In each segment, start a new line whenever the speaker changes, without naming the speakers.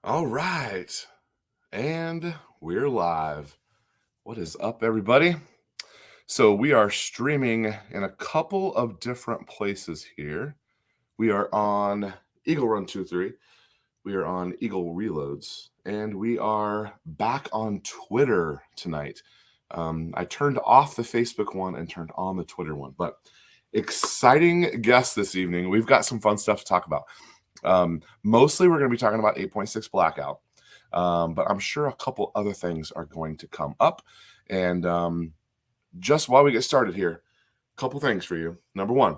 All right. And we're live. What is up, everybody? So, we are streaming in a couple of different places here. We are on Eaglerun23. We are on Eagle Reloads. And we are back on Twitter tonight. I turned off the Facebook one and turned on the Twitter one. But exciting guests this evening. We've got some fun stuff to talk about. Mostly, we're going to be talking about 8.6 Blackout. But I'm sure a couple other things are going to come up. And just while we get started here, a couple things for you. Number one,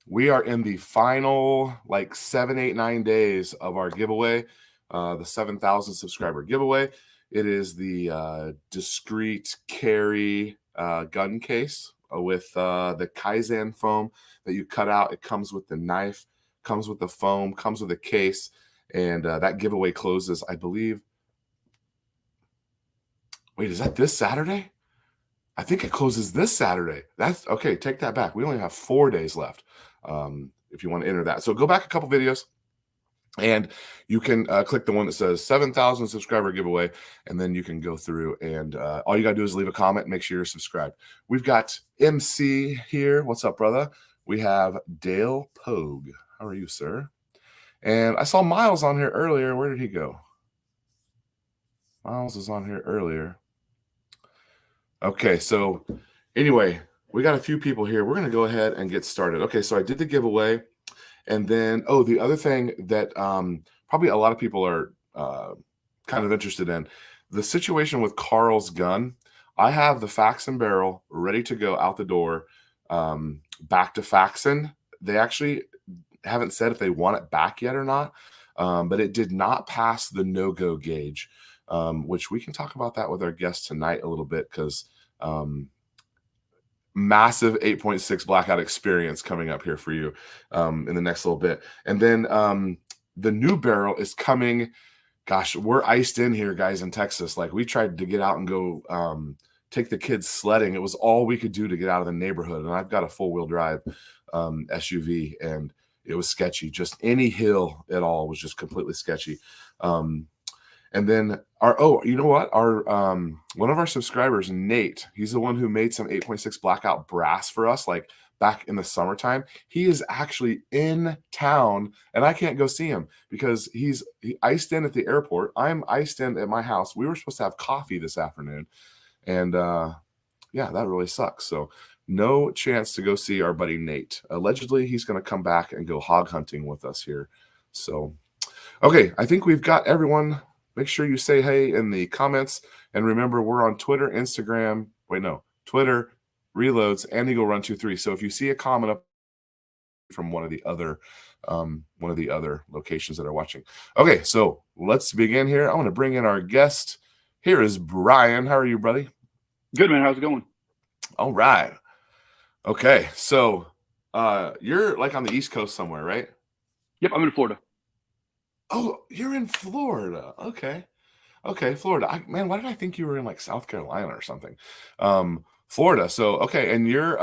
we are in the final 7, 8, 9 days of our giveaway, the 7,000 subscriber giveaway. It is the discreet carry gun case with the Kaizen foam that you cut out. It comes with the knife, comes with the foam, comes with a case, and that giveaway closes, I believe. Wait, is that this Saturday? I think it closes this Saturday. That's okay. Take that back. We only have 4 days left if you want to enter that. So go back a couple videos and you can click the one that says 7,000 subscriber giveaway. And then you can go through and all you got to do is leave a comment and make sure you're subscribed. We've got MC here. What's up, brother? We have Dale Pogue. How are you, sir? And I saw Miles on here earlier. Where did he go? Miles is on here earlier. Okay, so anyway, we got a few people here. We're going to go ahead and get started. Okay, so I did the giveaway. And then, the other thing that probably a lot of people are kind of interested in, the situation with Carl's gun. I have the Faxon barrel ready to go out the door back to Faxon. They actually haven't said if they want it back yet or not, but it did not pass the no-go gauge, which we can talk about that with our guest tonight a little bit because massive 8.6 Blackout experience coming up here for you in the next little bit. And then the new barrel is coming. Gosh, we're iced in here, guys, in Texas. We tried to get out and go take the kids sledding. It was all we could do to get out of the neighborhood. And I've got a four-wheel drive SUV, and it was sketchy. Just any hill at all was just completely sketchy. And then you know what? Our one of our subscribers, Nate, he's the one who made some 8.6 Blackout brass for us, back in the summertime. He is actually in town, and I can't go see him because he iced in at the airport. I'm iced in at my house. We were supposed to have coffee this afternoon, and yeah, that really sucks. So no chance to go see our buddy Nate. Allegedly, he's going to come back and go hog hunting with us here. So, okay, I think we've got everyone. Make sure you say hey in the comments. And remember, we're on Twitter, Instagram. Twitter, Reloads, and Eaglerun23. So if you see a comment up from one of the other locations that are watching. Okay, so let's begin here. I want to bring in our guest. Here is Brian. How are you, buddy?
Good, man. How's it going?
All right. Okay, so you're on the East Coast somewhere, right?
Yep, I'm in Florida.
Oh, you're in Florida. Okay, Florida. Man, why did I think you were in South Carolina or something? Florida. So okay, and you're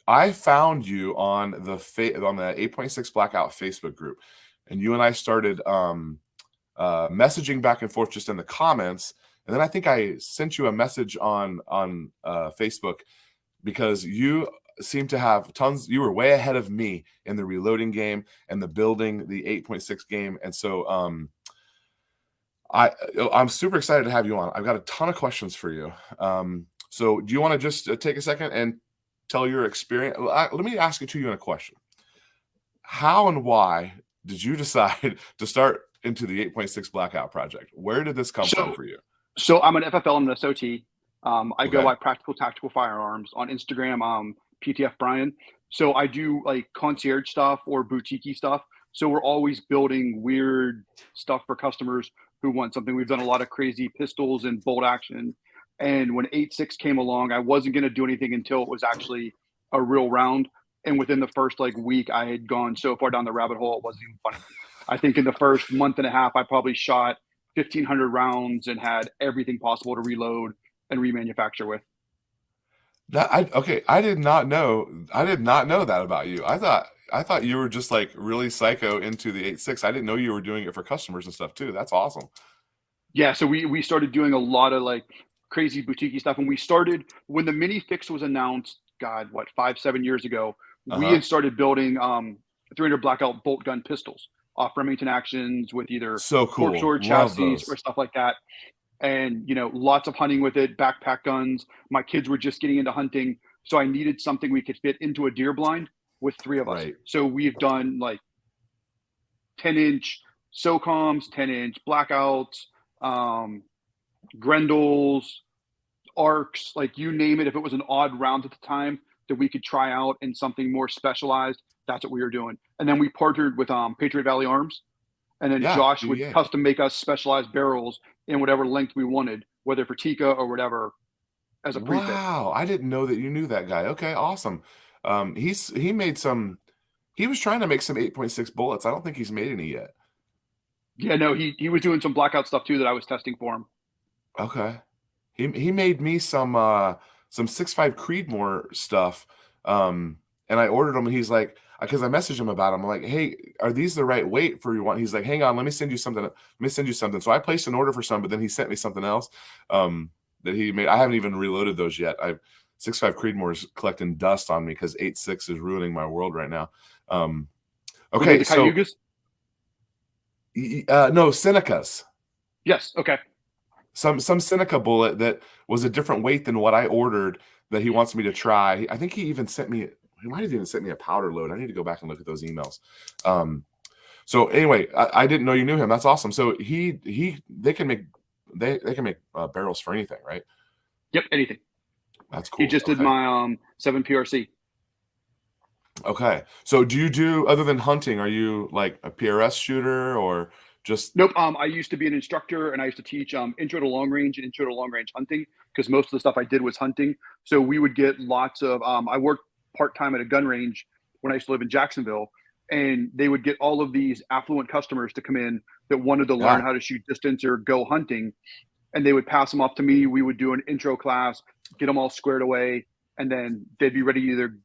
I found you on the 8.6 Blackout Facebook group, and you and I started messaging back and forth just in the comments, and then I think I sent you a message on Facebook because you seem to have tons. You were way ahead of me in the reloading game and the building the 8.6 game, and so I'm super excited to have you on. I've got a ton of questions for you. So do you want to just take a second and tell your experience? Let me ask it to you in a question. How and why did you decide to start into the 8.6 Blackout project? Where did this come from for you?
So I'm an FFL and an SOT. I go by Practical Tactical Firearms on Instagram. PTF Brian. So I do concierge stuff or boutique stuff. So we're always building weird stuff for customers who want something. We've done a lot of crazy pistols and bolt action. And when 8.6 came along, I wasn't going to do anything until it was actually a real round. And within the first week, I had gone so far down the rabbit hole, it wasn't even funny. I think in the first month and a half, I probably shot 1,500 rounds and had everything possible to reload and remanufacture with.
I did not know that about you. I thought thought you were just like really psycho into the 8.6. I didn't know you were doing it for customers and stuff too. That's awesome.
Yeah, so we started doing a lot of like crazy boutique stuff, and we started when the mini fix was announced. God, what 5-7 years ago, we
Uh-huh.
had started building 300 Blackout bolt gun pistols off Remington Actions with either
So
cork
cool.
sword
Love
chassis
those.
or stuff like that. And lots of hunting with it, backpack guns. My kids were just getting into hunting, so I needed something we could fit into a deer blind with three of us.
Right.
So we've done like 10-inch SOCOMs, 10-inch Blackouts, Grendels, arcs, like you name it. If it was an odd round at the time that we could try out in something more specialized, that's what we were doing. And then we partnered with Patriot Valley Arms, and then
Yeah.
Josh would
PVA.
custom make us specialized barrels in whatever length we wanted, whether for Tika or whatever, as a prefit.
Wow. I didn't know that you knew that guy. Okay, awesome. He made some. He was trying to make some 8.6 bullets. I don't think he's made any yet.
Yeah, no, he was doing some Blackout stuff too that I was testing for him.
Okay. He made me some 6.5 Creedmoor stuff. And I ordered them and he's like, because I messaged him about them. I'm like, hey, are these the right weight for you want? He's like, hang on, let me send you something. Let me send you something. So I placed an order for some, but then he sent me something else that he made. I haven't even reloaded those yet. I've 6.5 Creedmoor's collecting dust on me because 8.6 is ruining my world right now. Okay,
The
so
Cayugas?
no, Senecas.
Yes. Okay.
Some Seneca bullet that was a different weight than what I ordered that he wants me to try. I think he even sent me. He might have even sent me a powder load. I need to go back and look at those emails. So anyway, I didn't know you knew him. That's awesome. So they can make barrels for anything, right?
Yep. Anything.
That's cool.
He just did my 7 PRC.
Okay. So do you do, other than hunting, are you like a PRS shooter or just?
Nope. I used to be an instructor, and I used to teach intro to long range and intro to long range hunting, because most of the stuff I did was hunting. So we would get lots of. I worked part-time at a gun range when I used to live in Jacksonville, and they would get all of these affluent customers to come in that wanted to learn
Yeah.
how to shoot distance or go hunting, and they would pass them off to me. We would do an intro class, get them all squared away, and then they'd be ready to either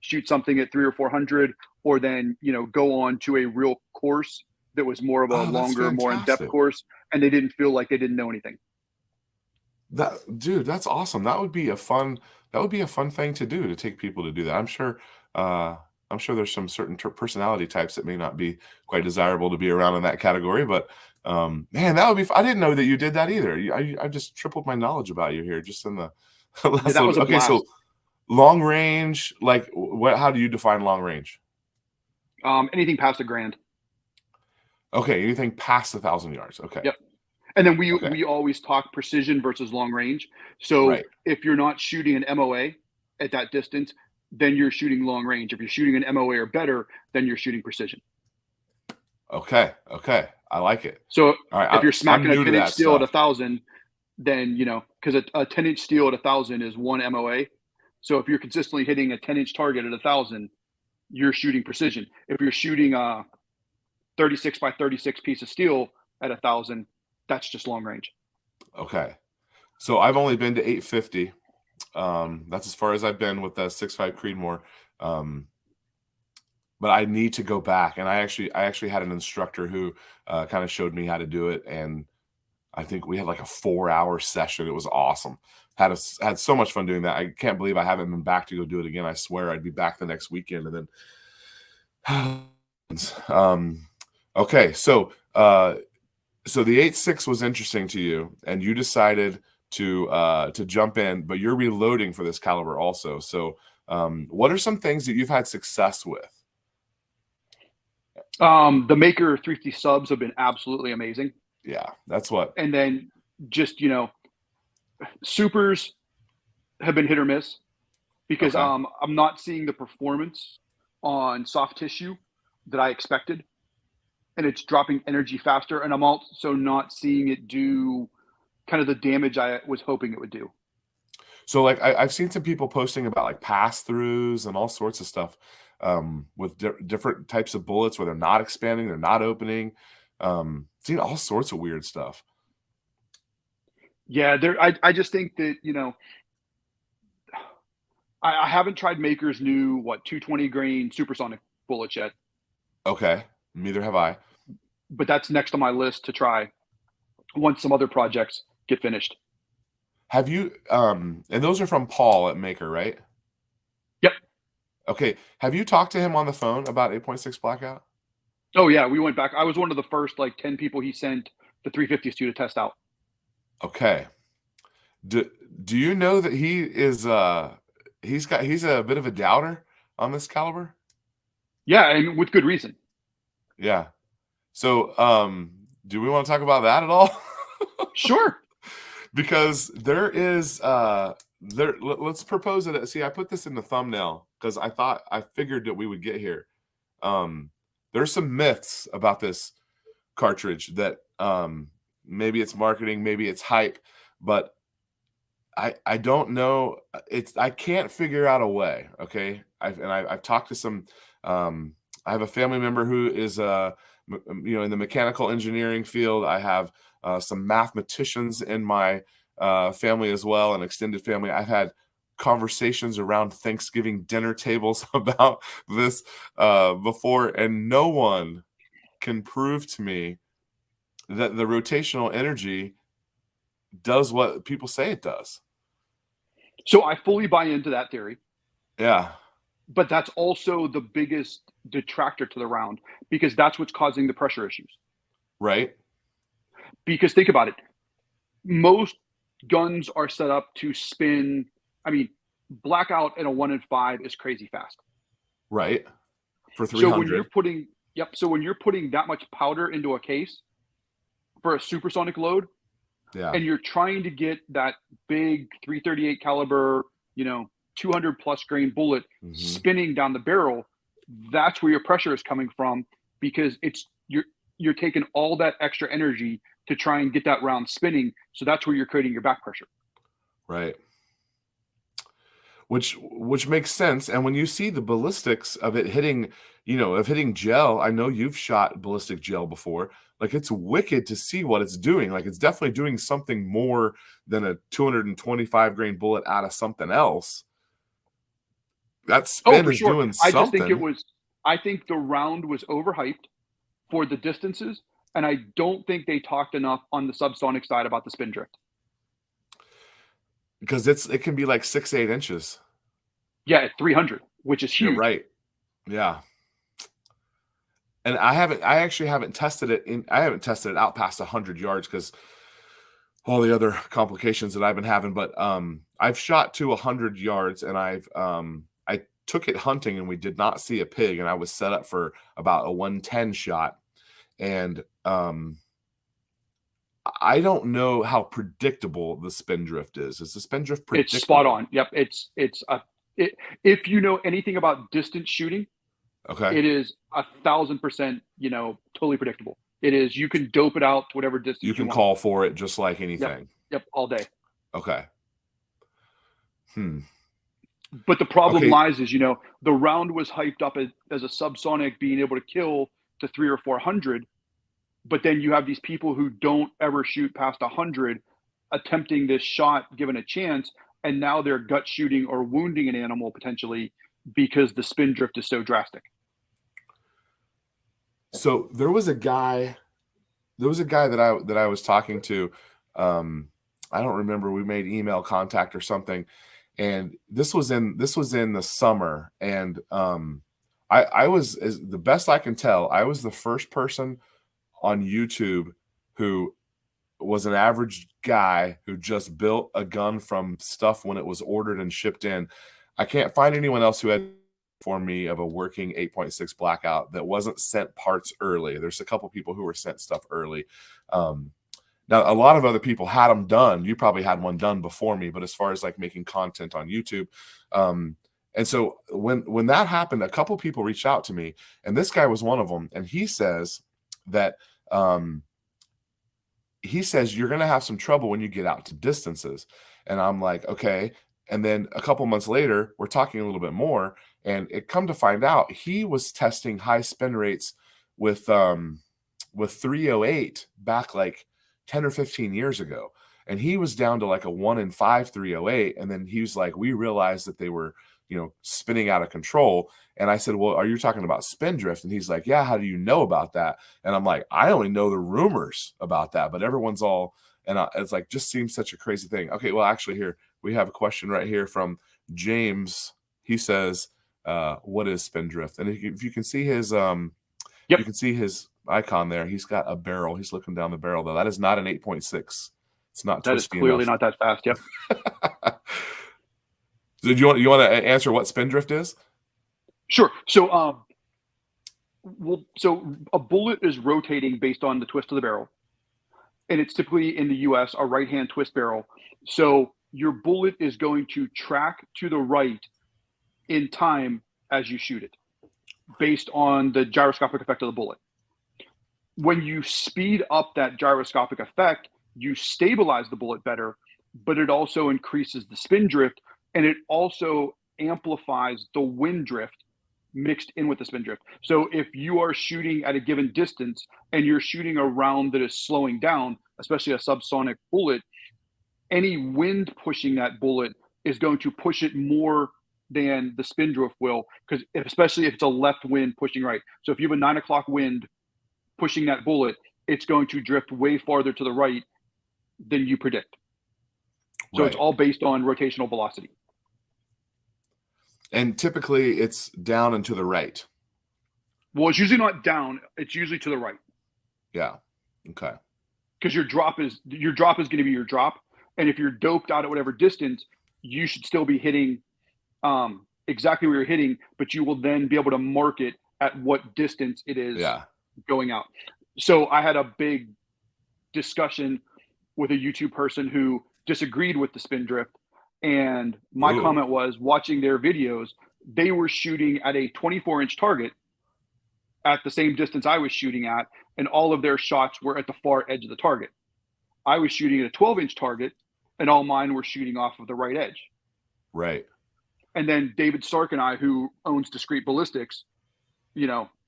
shoot something at 300 or 400, or then go on to a real course that was more of a
Oh, that's
longer, more in-depth
fantastic.
course, and they didn't feel like they didn't know anything.
Dude, that's awesome. That would be a fun thing to do, to take people to do that. I'm sure there's some certain personality types that may not be quite desirable to be around in that category, but man, that would be I didn't know that you did that either. I just tripled my knowledge about you here just in the last
Yeah, that
little
was
bit.
a
Okay,
blast.
so long range, like how do you define long range?
Anything past $1,000.
Okay, anything past 1,000 yards. Okay.
Yep. And then we
Okay.
we always talk precision versus long range. So
Right.
if you're not shooting an MOA at that distance, then you're shooting long range. If you're shooting an MOA or better, then you're shooting precision.
Okay. Okay. I like it.
So
All right.
if you're
I'm
smacking a
new to
10-inch
that
steel at
stuff.
1,000, then because a 10-inch steel at 1,000 is one MOA. So if you're consistently hitting a 10-inch target at 1,000, you're shooting precision. If you're shooting a 36 by 36 piece of steel at 1,000, that's just long range.
Okay. So I've only been to 850. That's as far as I've been with the 6.5 Creedmoor. But I need to go back. And I actually had an instructor who kind of showed me how to do it. And I think we had like a 4-hour session. It was awesome. Had so much fun doing that. I can't believe I haven't been back to go do it again. I swear I'd be back the next weekend. And then okay, so the 8.6 was interesting to you, and you decided to jump in, but you're reloading for this caliber also. So what are some things that you've had success with?
The Maker 350 subs have been absolutely amazing.
Yeah, that's what.
And then just supers have been hit or miss, because
Okay.
I'm not seeing the performance on soft tissue that I expected, and it's dropping energy faster, and I'm also not seeing it do kind of the damage I was hoping it would do.
So like I've seen some people posting about like pass throughs and all sorts of stuff with different types of bullets where they're not expanding, they're not opening. Seen all sorts of weird stuff.
Yeah, I just think that I haven't tried Maker's new 220 grain supersonic bullets yet.
Okay, neither have I.
But that's next on my list to try once some other projects get finished.
Have you and those are from Paul at Maker, right?
Yep.
Okay. Have you talked to him on the phone about 8.6 Blackout?
Oh yeah, we went back. I was one of the first 10 people he sent the 350s to test out.
Okay. Do you know that he is he's a bit of a doubter on this caliber?
Yeah, and with good reason.
Yeah. So do we want to talk about that at all?
Sure.
Because there is let's propose it. See, I put this in the thumbnail because I figured that we would get here. There's some myths about this cartridge that maybe it's marketing, maybe it's hype, but I don't know. I can't figure out a way. Okay. I've talked to some I have a family member who is in the mechanical engineering field. I have some mathematicians in my family as well, an extended family. I've had conversations around Thanksgiving dinner tables about this before, and no one can prove to me that the rotational energy does what people say it does.
So I fully buy into that theory.
Yeah.
But that's also the biggest detractor to the round because that's what's causing the pressure issues.
Right.
Because think about it. Most guns are set up to spin. I mean, Blackout in a 1 in 5 is crazy fast.
Right. For 300.
So when you're putting that much powder into a case for a supersonic load,
yeah,
and you're trying to get that big 338 caliber, 200 plus grain bullet spinning down the barrel, that's where your pressure is coming from because you're taking all that extra energy to try and get that round spinning. So that's where you're creating your back pressure.
Right. Which makes sense. And when you see the ballistics of it hitting, hitting gel, I know you've shot ballistic gel before. Like, it's wicked to see what it's doing. Like, it's definitely doing something more than a 225 grain bullet out of something else. That spin is doing something.
I think the round was overhyped for the distances, and I don't think they talked enough on the subsonic side about the spin drift.
Because it can be like 6-8 inches.
Yeah, at 300, which is huge.
You're right. Yeah. And I actually haven't tested it out past 100 yards because all the other complications that I've been having. But I've shot to 100 yards, and I took it hunting, and we did not see a pig, and I was set up for about a 110 shot. And I don't know how predictable the spin drift is. Is the spin drift predictable?
It's spot on. Yep. If you know anything about distance shooting,
okay,
it is 1,000%, totally predictable. It is, you can dope it out to whatever distance
you can call for it just like anything.
Yep, all day.
Okay.
But the problem lies is, the round was hyped up as a subsonic being able to kill to 300 or 400. But then you have these people who don't ever shoot past 100 attempting this shot, given a chance. And now they're gut shooting or wounding an animal potentially because the spin drift is so drastic.
So there was a guy that I was talking to. I don't remember. We made email contact or something. And this was in the summer. And I was, as the best I can tell, I was the first person on YouTube who was an average guy who just built a gun from stuff when it was ordered and shipped in. I can't find anyone else who had for me of a working 8.6 Blackout that wasn't sent parts early. There's a couple people who were sent stuff early. Now, a lot of other people had them done. You probably had one done before me, but as far as like making content on YouTube. And so when that happened, a couple people reached out to me, and this guy was one of them. And he says that you're going to have some trouble when you get out to distances. And I'm like, okay. And then a couple months later, we're talking a little bit more, and it come to find out he was testing high spin rates with 308 back like 10 or 15 years ago. And he was down to like a 1 in 5 308. And then he was like, we realized that they were spinning out of control. And I said, well, are you talking about spin drift? And he's like, yeah, how do you know about that? And I'm like, I only know the rumors about that, but everyone's all, and it's like, just seems such a crazy thing. Okay, well, actually, here we have a question right here from James. He says, what is spin drift? And if you can see his, you can see his icon there. He's got a barrel. He's looking down the barrel, though. That is not an 8.6. It's not
that
twisty
is clearly
enough.
not that fast. Yep.
Do you want to answer what spin drift is?
Sure. So, so a bullet is rotating based on the twist of the barrel, and it's typically in the U.S. a right-hand twist barrel. So your bullet is going to track to the right in time as you shoot it, based on the gyroscopic effect of the bullet. When you speed up that gyroscopic effect, you stabilize the bullet better, but it also increases the spin drift, and it also amplifies the wind drift mixed in with the spin drift. So if you are shooting at a given distance and you're shooting a round that is slowing down, especially a subsonic bullet, any wind pushing that bullet is going to push it more than the spin drift will, because especially if it's a left wind pushing right. So if you have a 9 o'clock wind pushing that bullet, it's going to drift way farther to the right than you predict. So It's all based on rotational velocity.
And typically it's down and to the right.
Well, it's usually not down. It's usually to the right.
Yeah. Okay.
Because your drop is going to be your drop. And if you're doped out at whatever distance, you should still be hitting exactly where you're hitting, but you will then be able to mark it at what distance it is going out. So I had a big discussion with a YouTube person who disagreed with the spin drift. And my comment was, watching their videos, they were shooting at a 24-inch target at the same distance I was shooting at, and all of their shots were at the far edge of the target. I was shooting at a 12-inch target, and all mine were shooting off of the right edge.
Right.
And then David Stark and I, who owns Discreet Ballistics,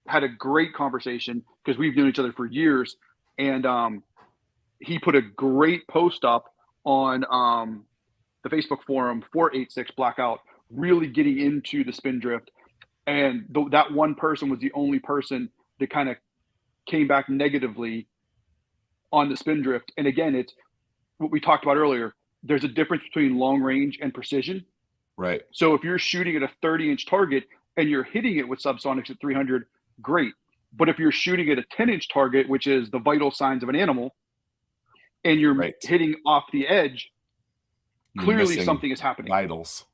had a great conversation because we've known each other for years. And he put a great post up on the Facebook forum for 86 Blackout, really getting into the spin drift. And that one person was the only person that kind of came back negatively on the spin drift. And again, it's what we talked about earlier. There's a difference between long range and precision.
Right.
So if you're shooting at a 30-inch target and you're hitting it with subsonics at 300, great. But if you're shooting at a 10-inch target, which is the vital signs of an animal, and you're hitting off the edge, clearly something is happening.
Vitals.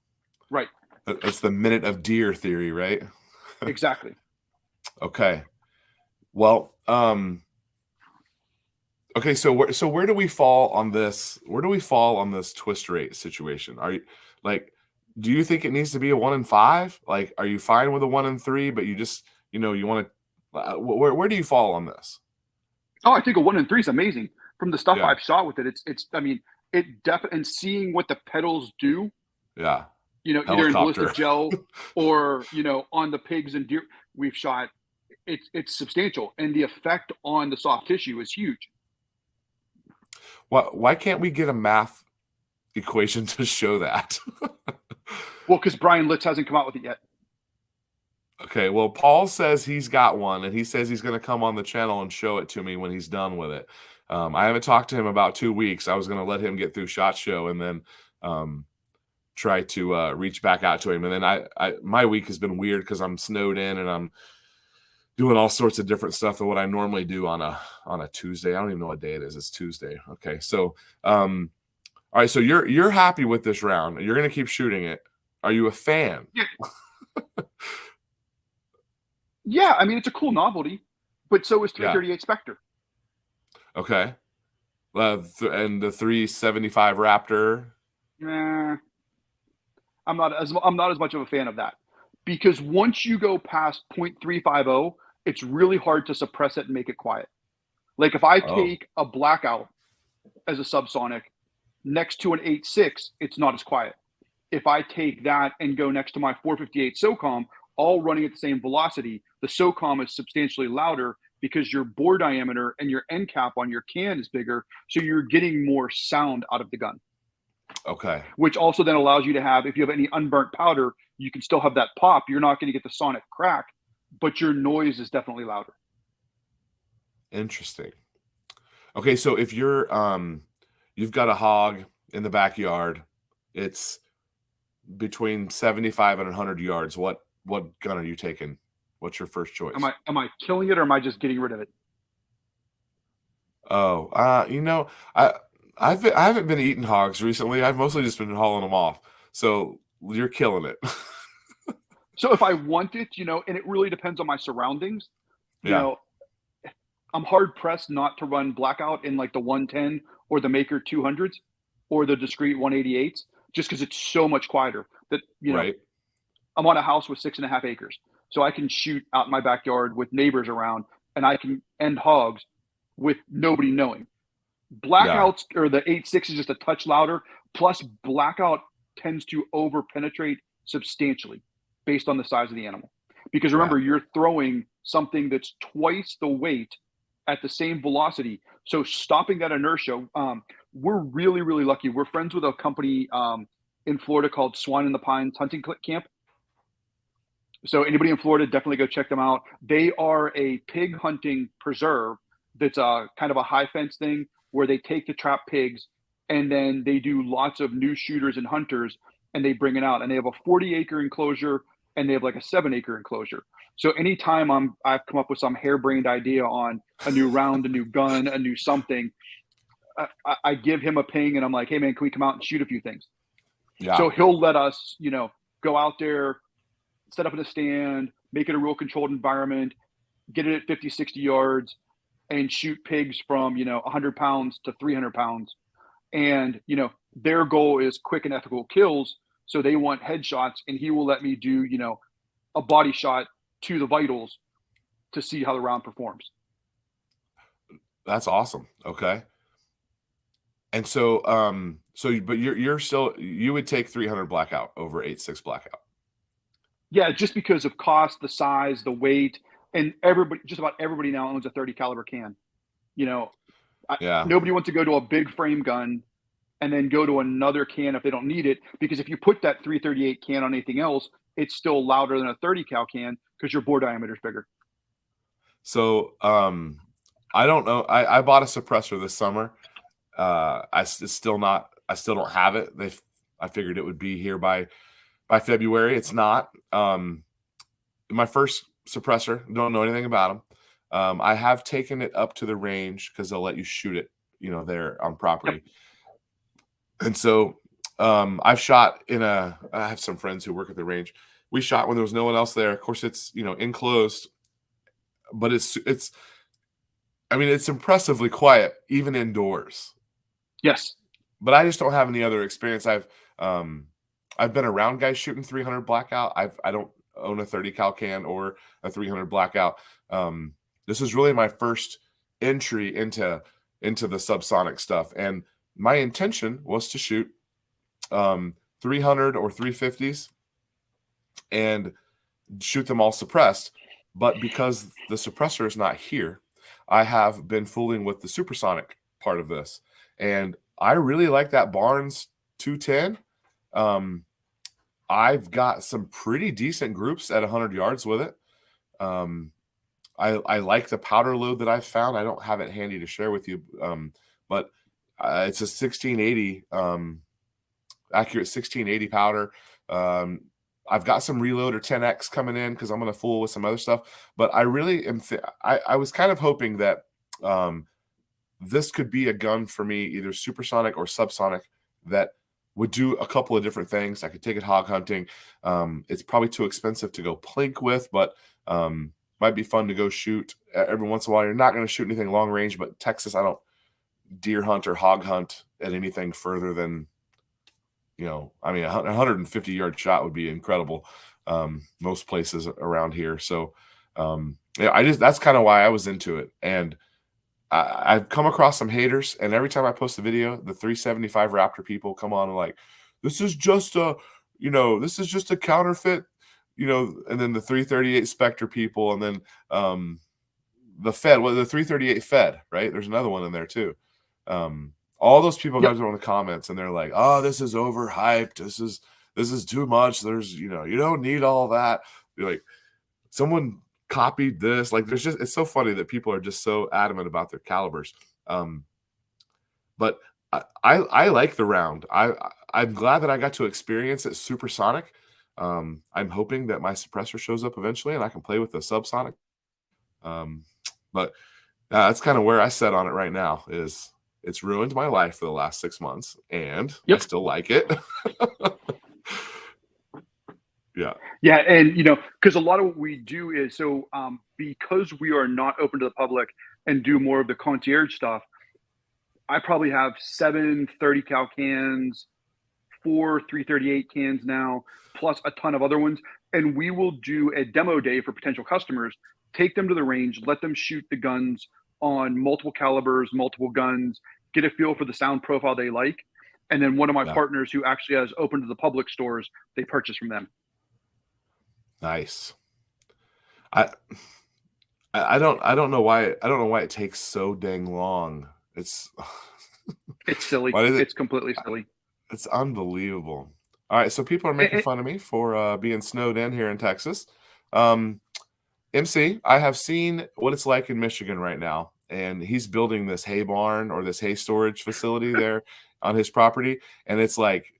Right.
It's the minute of deer theory, right?
Exactly.
Okay. Well, okay, so where do we fall on this? Where do we fall on this twist rate situation? Are you do you think it needs to be a 1 in 5? Like, are you fine with a 1 in 3, but you just, you want to, where do you fall on this?
Oh, I think a 1 in 3 is amazing. From the stuff I've shot with it, it definitely, and seeing what the pedals do.
Yeah.
Either in ballistic gel or, on the pigs and deer we've shot, it's substantial. And the effect on the soft tissue is huge.
Why can't we get a math equation to show that?
Well, because Brian Litz hasn't come out with it yet.
Okay, well, Paul says he's got one, and he says he's going to come on the channel and show it to me when he's done with it. I haven't talked to him about 2 weeks. I was going to let him get through SHOT Show and then try to reach back out to him. And then my week has been weird because I'm snowed in and I'm doing all sorts of different stuff than what I normally do on a Tuesday. I don't even know what day it is. It's Tuesday. Okay, so all right, so you're happy with this round. You're going to keep shooting it. Are you a fan?
Yeah. Yeah, I mean, it's a cool novelty, but so is 338 Spectre.
Okay. And the 375 Raptor.
I'm not as much of a fan of that, because once you go past 0.350, it's really hard to suppress it and make it quiet. Like if I take a Blackout as a subsonic next to an 8.6, it's not as quiet. If I take that and go next to my 458 SOCOM, all running at the same velocity, the SOCOM is substantially louder because your bore diameter and your end cap on your can is bigger, so you're getting more sound out of the gun.
Okay.
Which also then allows you to have, if you have any unburnt powder, You can still have that pop. You're not going to get the sonic crack, but your noise is definitely louder.
Interesting. Okay, so if you're you've got a hog in the backyard, it's between 75 and 100 yards. What gun are you taking? What's your first choice?
Am I killing it, or am I just getting rid of it?
Oh, you know, I haven't been eating hogs recently. I've mostly just been hauling them off. So you're killing it.
So if I want it, you know, and it really depends on my surroundings, you
Yeah.
know, I'm hard pressed not to run Blackout in like the 110 or the Maker 200s or the discrete 188s, just because it's so much quieter. That, you know,
Right.
I'm on a house with 6.5 acres, so I can shoot out in my backyard with neighbors around, and I can end hogs with nobody knowing.
Yeah.
Blackouts or the 8.6 is just a touch louder. Plus, Blackout tends to over penetrate substantially based on the size of the animal. Because remember, you're throwing something that's twice the weight at the same velocity. So stopping that inertia, we're really, really lucky. We're friends with a company in Florida called Swine in the Pines Hunting Camp. So anybody in Florida, definitely go check them out. They are a pig hunting preserve that's a kind of a high fence thing where they take the trapped pigs and then they do lots of new shooters and hunters and they bring it out. And they have a 40-acre enclosure and they have like a 7-acre enclosure. So anytime I've come up with some harebrained idea on a new round, a new gun, a new something, I give him a ping and I'm like, hey man, can we come out and shoot a few things?
Yeah.
So he'll let us, you know, go out there, set up in a stand, make it a real controlled environment, get it at 50, 60 yards, and shoot pigs from, you know, 100 pounds to 300 pounds. And, you know, their goal is quick and ethical kills. So they want headshots, and he will let me do, you know, a body shot to the vitals to see how the round performs.
That's awesome. Okay. And so, but you're still, you would take 300 Blackout over 8.6 Blackout.
Yeah, just because of cost, the size, the weight, and everybody, just about everybody now owns a 30 caliber can. You know,
Yeah.
nobody wants to go to a big frame gun and then go to another can if they don't need it, because if you put that 338 can on anything else, it's still louder than a 30 cal can because your bore diameter is bigger.
So, I don't know. I bought a suppressor this summer. I still don't have it. I figured it would be here by February. It's not. My first suppressor, don't know anything about them. I have taken it up to the range because they'll let you shoot it, you know, there on property. Yep. And so I've shot I have some friends who work at the range. We shot when there was no one else there. Of course, it's, you know, enclosed, but I mean, it's impressively quiet, even indoors.
Yes.
But I just don't have any other experience. I've been around guys shooting 300 Blackout. I don't own a 30 cal can or a 300 Blackout. This is really my first entry into the subsonic stuff. And my intention was to shoot 300 or 350s and shoot them all suppressed. But because the suppressor is not here, I have been fooling with the supersonic part of this. And I really like that Barnes 210. I've got some pretty decent groups at 100 yards with it. I like the powder load that I've found. I don't have it handy to share with you, but it's a 1680, accurate 1680 powder. I've got some reloader 10X coming in because I'm going to fool with some other stuff. But I really am. I was kind of hoping that this could be a gun for me, either supersonic or subsonic, that would do a couple of different things. I could take it hog hunting. It's probably too expensive to go plink with, but might be fun to go shoot every once in a while. You're not going to shoot anything long range, but Texas, I don't deer hunt or hog hunt at anything further than, you know, I mean, a 150-yard shot would be incredible most places around here. So, yeah, that's kind of why I was into it. And I've come across some haters, and every time I post a video, the 375 Raptor people come on and like, this is just a counterfeit, you know, and then the 338 Spectre people, and then the 338 Fed, right? There's another one in there too. All those people guys are on the comments, and they're like, oh, this is overhyped. this is too much. There's, you don't need all that. You're like, someone copied this. Like, it's so funny that people are just so adamant about their calibers. But I like the round. I'm glad that I got to experience it supersonic. I'm hoping that my suppressor shows up eventually and I can play with the subsonic. But that's kind of where I set on it right now. Is it's ruined my life for the last 6 months, and I still like it.
Yeah, and because a lot of what we do is because we are not open to the public and do more of the concierge stuff. I probably have 7 30 cal cans, 4 338 cans now, plus a ton of other ones. And we will do a demo day for potential customers, take them to the range, let them shoot the guns on multiple calibers, multiple guns, get a feel for the sound profile they like. And then one of my partners who actually has open to the public stores, they purchase from them.
Nice. I don't know why it takes so dang long. It's
silly. It's completely silly.
It's unbelievable. All right, so people are making fun of me for being snowed in here in Texas. MC, I have seen what it's like in Michigan right now, and he's building this hay barn or this hay storage facility there on his property, and it's like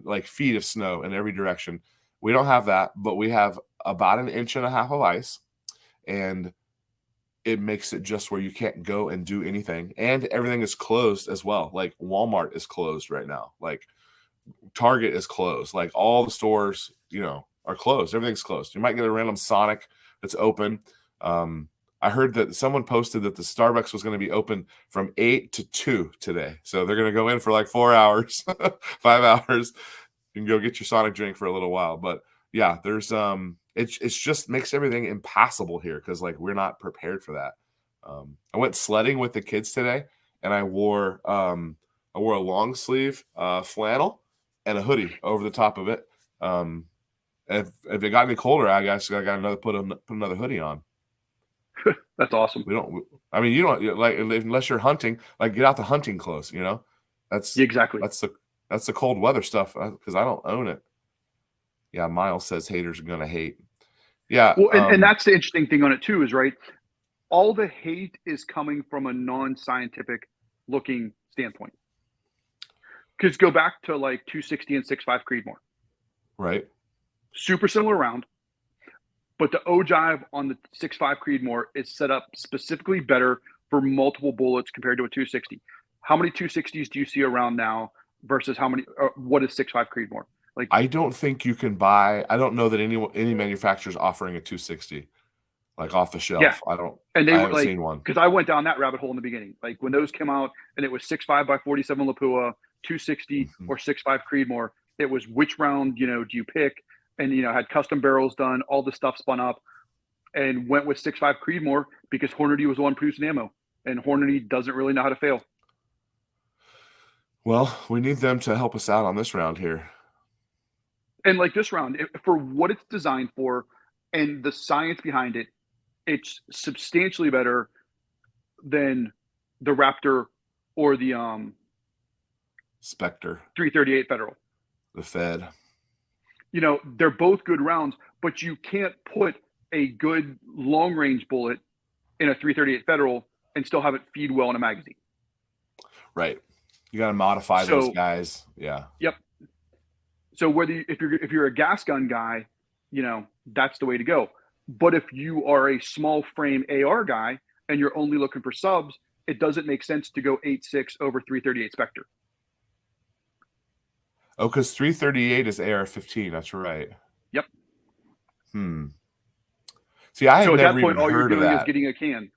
like feet of snow in every direction. We don't have that, but we have about 1.5 inches of ice, and it makes it just where you can't go and do anything. And everything is closed as well. Like Walmart is closed right now. Like Target is closed. Like all the stores, are closed. Everything's closed. You might get a random Sonic that's open. I heard that someone posted that the Starbucks was going to be open from 8 to 2 today. So they're going to go in for like 4 hours, 5 hours. You can go get your Sonic drink for a little while. But yeah, there's it just makes everything impassable here because like we're not prepared for that. I went sledding with the kids today, and I wore a long sleeve flannel and a hoodie over the top of it. If it got any colder, I guess I got put another hoodie on.
That's awesome.
You don't like unless you're hunting, like get out the hunting clothes. That's
exactly
that's the cold weather stuff because I don't own it. Yeah, Miles says haters are gonna hate. Yeah,
well, and that's the interesting thing on it too. Is right. All the hate is coming from a non-scientific looking standpoint. Because go back to like 260 and 6.5 Creedmoor.
Right.
Super similar round, but the ogive on the 6.5 Creedmoor is set up specifically better for multiple bullets compared to a 260. How many 260s do you see around now versus how many? What is 6.5 Creedmoor? Like,
I don't think you can buy. I don't know that any manufacturer's offering a 260 like off the shelf.
Yeah.
I haven't seen one
because I went down that rabbit hole in the beginning. Like when those came out and it was 6.5 by 47 Lapua, 260 or 6.5 Creedmoor. It was which round do you pick? And had custom barrels done, all the stuff spun up, and went with 6.5 Creedmoor because Hornady was the one producing ammo, and Hornady doesn't really know how to fail.
Well, we need them to help us out on this round here.
And like this round, for what it's designed for, and the science behind it, it's substantially better than the Raptor or the
Spectre
338 Federal.
The Fed.
They're both good rounds, but you can't put a good long-range bullet in a 338 Federal and still have it feed well in a magazine.
Right. You got to modify those guys. Yeah.
Yep. So if you're a gas gun guy, that's the way to go. But if you are a small frame AR guy and you're only looking for subs, it doesn't make sense to go 8.6 over 338 Spectre.
Oh, because 338 is AR-15. That's right.
Yep.
See, I had never even heard of that.
All you're doing is getting a can.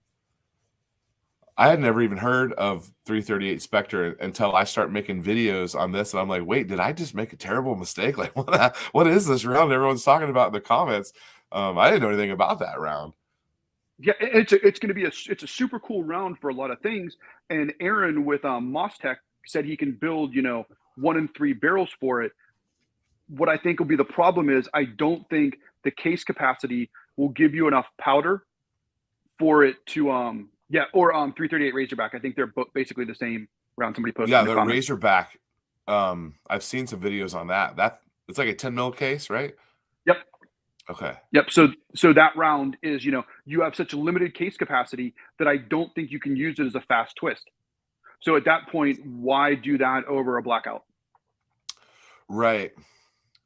I had never even heard of 338 Spectre until I start making videos on this, and I'm like, wait, did I just make a terrible mistake? Like, what is this round everyone's talking about in the comments? I didn't know anything about that round.
Yeah, it's going to be it's a super cool round for a lot of things. And Aaron with Mostech said he can build 1 and 3 barrels for it. What I think will be the problem is I don't think the case capacity will give you enough powder for it to 338 Razorback. I think they're basically the same round. Somebody posted.
Yeah, the Razorback. I've seen some videos on that. It's like a 10 mil case, right?
Yep.
Okay.
Yep. So that round is, you have such a limited case capacity that I don't think you can use it as a fast twist. So at that point, why do that over a blackout?
Right.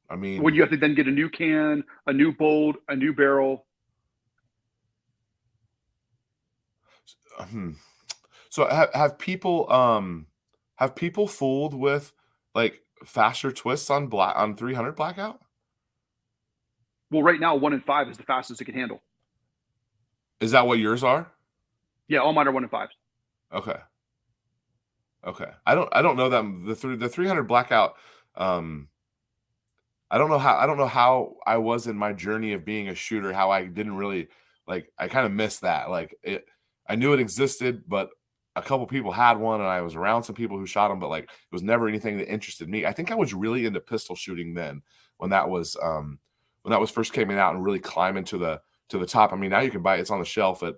I
When
mean,
you have to then get a new can, a new bolt, a new barrel.
So have people fooled with like faster twists on 300 blackout?
Well, right now, 1 in 5 is the fastest it can handle.
Is that what yours are?
Yeah, all mine are 1 in 5s.
Okay. Okay. I don't know them. The 300 blackout, I don't know how I was in my journey of being a shooter, how I didn't really like I kind of missed that. Like I knew it existed, but a couple people had one and I was around some people who shot them, but like it was never anything that interested me. I think I was really into pistol shooting then when that was first coming out and really climbing to the top. I mean, now you can buy it's on the shelf at,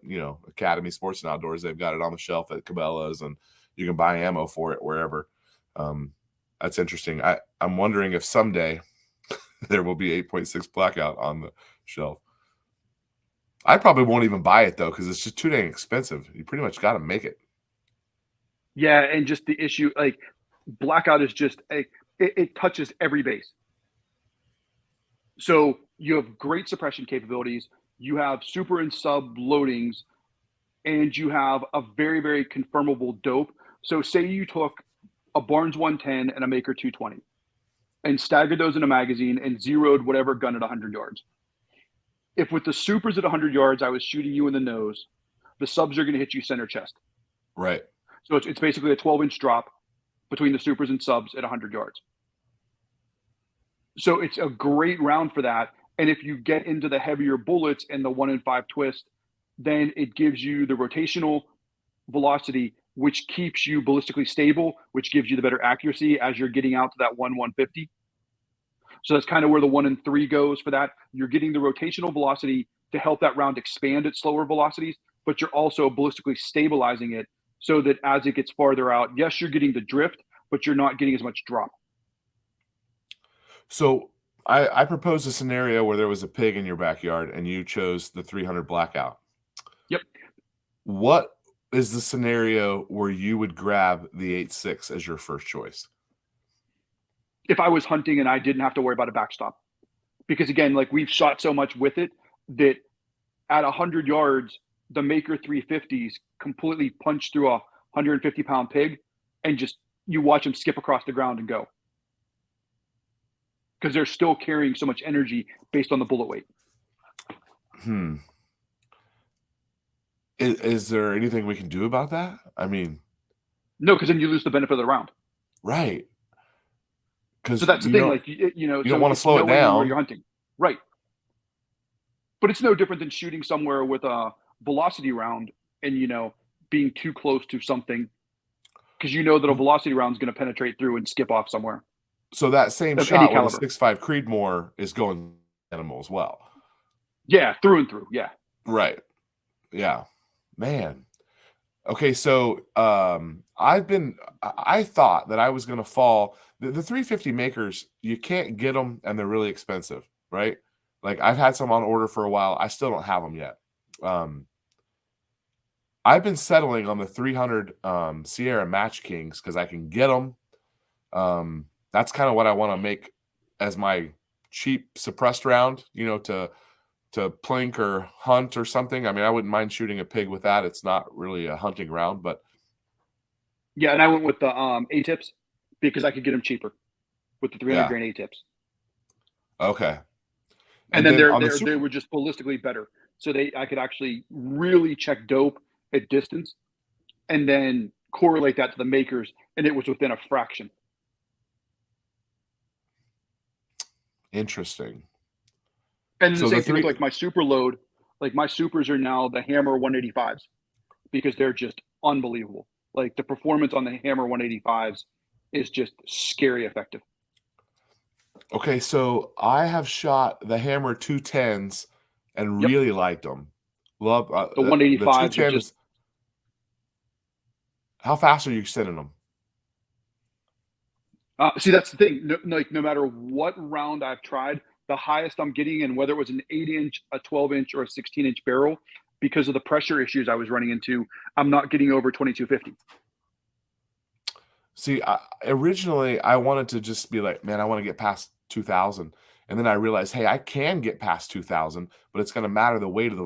Academy Sports and Outdoors. They've got it on the shelf at Cabela's and you can buy ammo for it wherever. That's interesting. I'm wondering if someday there will be 8.6 blackout on the shelf. I probably won't even buy it though because it's just too dang expensive. You pretty much got to make it.
Yeah, and just the issue, like blackout is just it touches every base. So you have great suppression capabilities. You have super and sub loadings, and you have a very, very confirmable dope. So say you took a Barnes 110 and a Maker 220 and staggered those in a magazine and zeroed whatever gun at 100 yards. If with the supers at 100 yards, I was shooting you in the nose, the subs are going to hit you center chest.
Right.
So it's basically a 12-inch drop between the supers and subs at 100 yards. So it's a great round for that. And if you get into the heavier bullets and the 1 in 5 twist, then it gives you the rotational velocity, which keeps you ballistically stable, which gives you the better accuracy as you're getting out to that 150. So that's kind of where the 1 in 3 goes for that. You're getting the rotational velocity to help that round expand at slower velocities, but you're also ballistically stabilizing it so that as it gets farther out, yes, you're getting the drift, but you're not getting as much drop.
So I proposed a scenario where there was a pig in your backyard and you chose the 300 blackout.
Yep.
What is the scenario where you would grab the 8.6 as your first choice?
If I was hunting and I didn't have to worry about a backstop, because again, like we've shot so much with it that at 100 yards, the Maker 350s completely punch through a 150-pound pig and just you watch them skip across the ground and go. Because they're still carrying so much energy based on the bullet weight.
Is there anything we can do about that? I mean,
no, because then you lose the benefit of the round.
Right.
So that's the thing, like you
don't want to slow it down
where you're hunting, right? But it's no different than shooting somewhere with a velocity round and being too close to something because you know that a velocity round is going to penetrate through and skip off somewhere.
So that same shot with a 6.5 Creedmoor is going animal as well.
Yeah, through and through. Yeah.
Right. Yeah. Man. Okay, so I thought that I was going to fall. The 350 makers, you can't get them, and they're really expensive, right? Like I've had some on order for a while. I still don't have them yet. I've been settling on the 300 Sierra Match Kings because I can get them. That's kind of what I want to make as my cheap suppressed round, to plink or hunt or something. I mean, I wouldn't mind shooting a pig with that. It's not really a hunting round, but
yeah. And I went with the A-tips because I could get them cheaper with the 300 grain A-tips.
Okay.
And then they were just ballistically better. So I could actually really check dope at distance and then correlate that to the makers. And it was within a fraction.
Interesting.
And the same thing with like my super load, like my supers are now the Hammer 185s because they're just unbelievable. Like the performance on the Hammer 185s is just scary effective.
Okay, so I have shot the Hammer 210s and really liked them. Love
the 185s. The just...
How fast are you sending them?
See, that's the thing. No matter what round I've tried, the highest I'm getting, and whether it was an 8-inch, a 12-inch, or a 16-inch barrel, because of the pressure issues I was running into, I'm not getting over 2250.
See, originally I wanted to just be like, man, I want to get past 2000. And then I realized, hey, I can get past 2000, but it's going to matter the weight of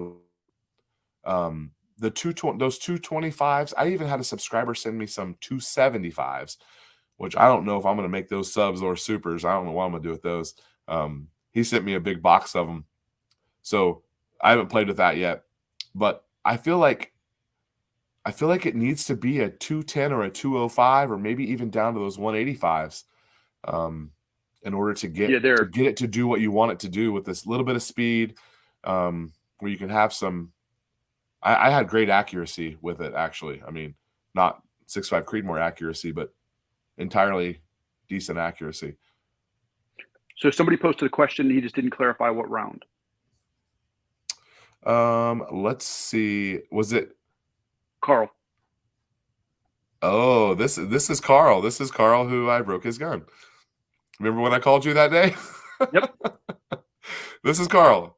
the 220, those 225s. I even had a subscriber send me some 275s, which I don't know if I'm going to make those subs or supers. I don't know what I'm going to do with those. He sent me a big box of them. So I haven't played with that yet, but I feel like it needs to be a 210 or a 205 or maybe even down to those 185s in order to get it to do what you want it to do with this little bit of speed, where you can have some. I had great accuracy with it, actually. I mean, not 6.5 Creedmoor accuracy, but entirely decent accuracy.
So somebody posted a question. He just didn't clarify what round.
Let's see. Was it
Carl?
Oh, this is Carl. This is Carl who I broke his gun. Remember when I called you that day?
Yep.
This is Carl.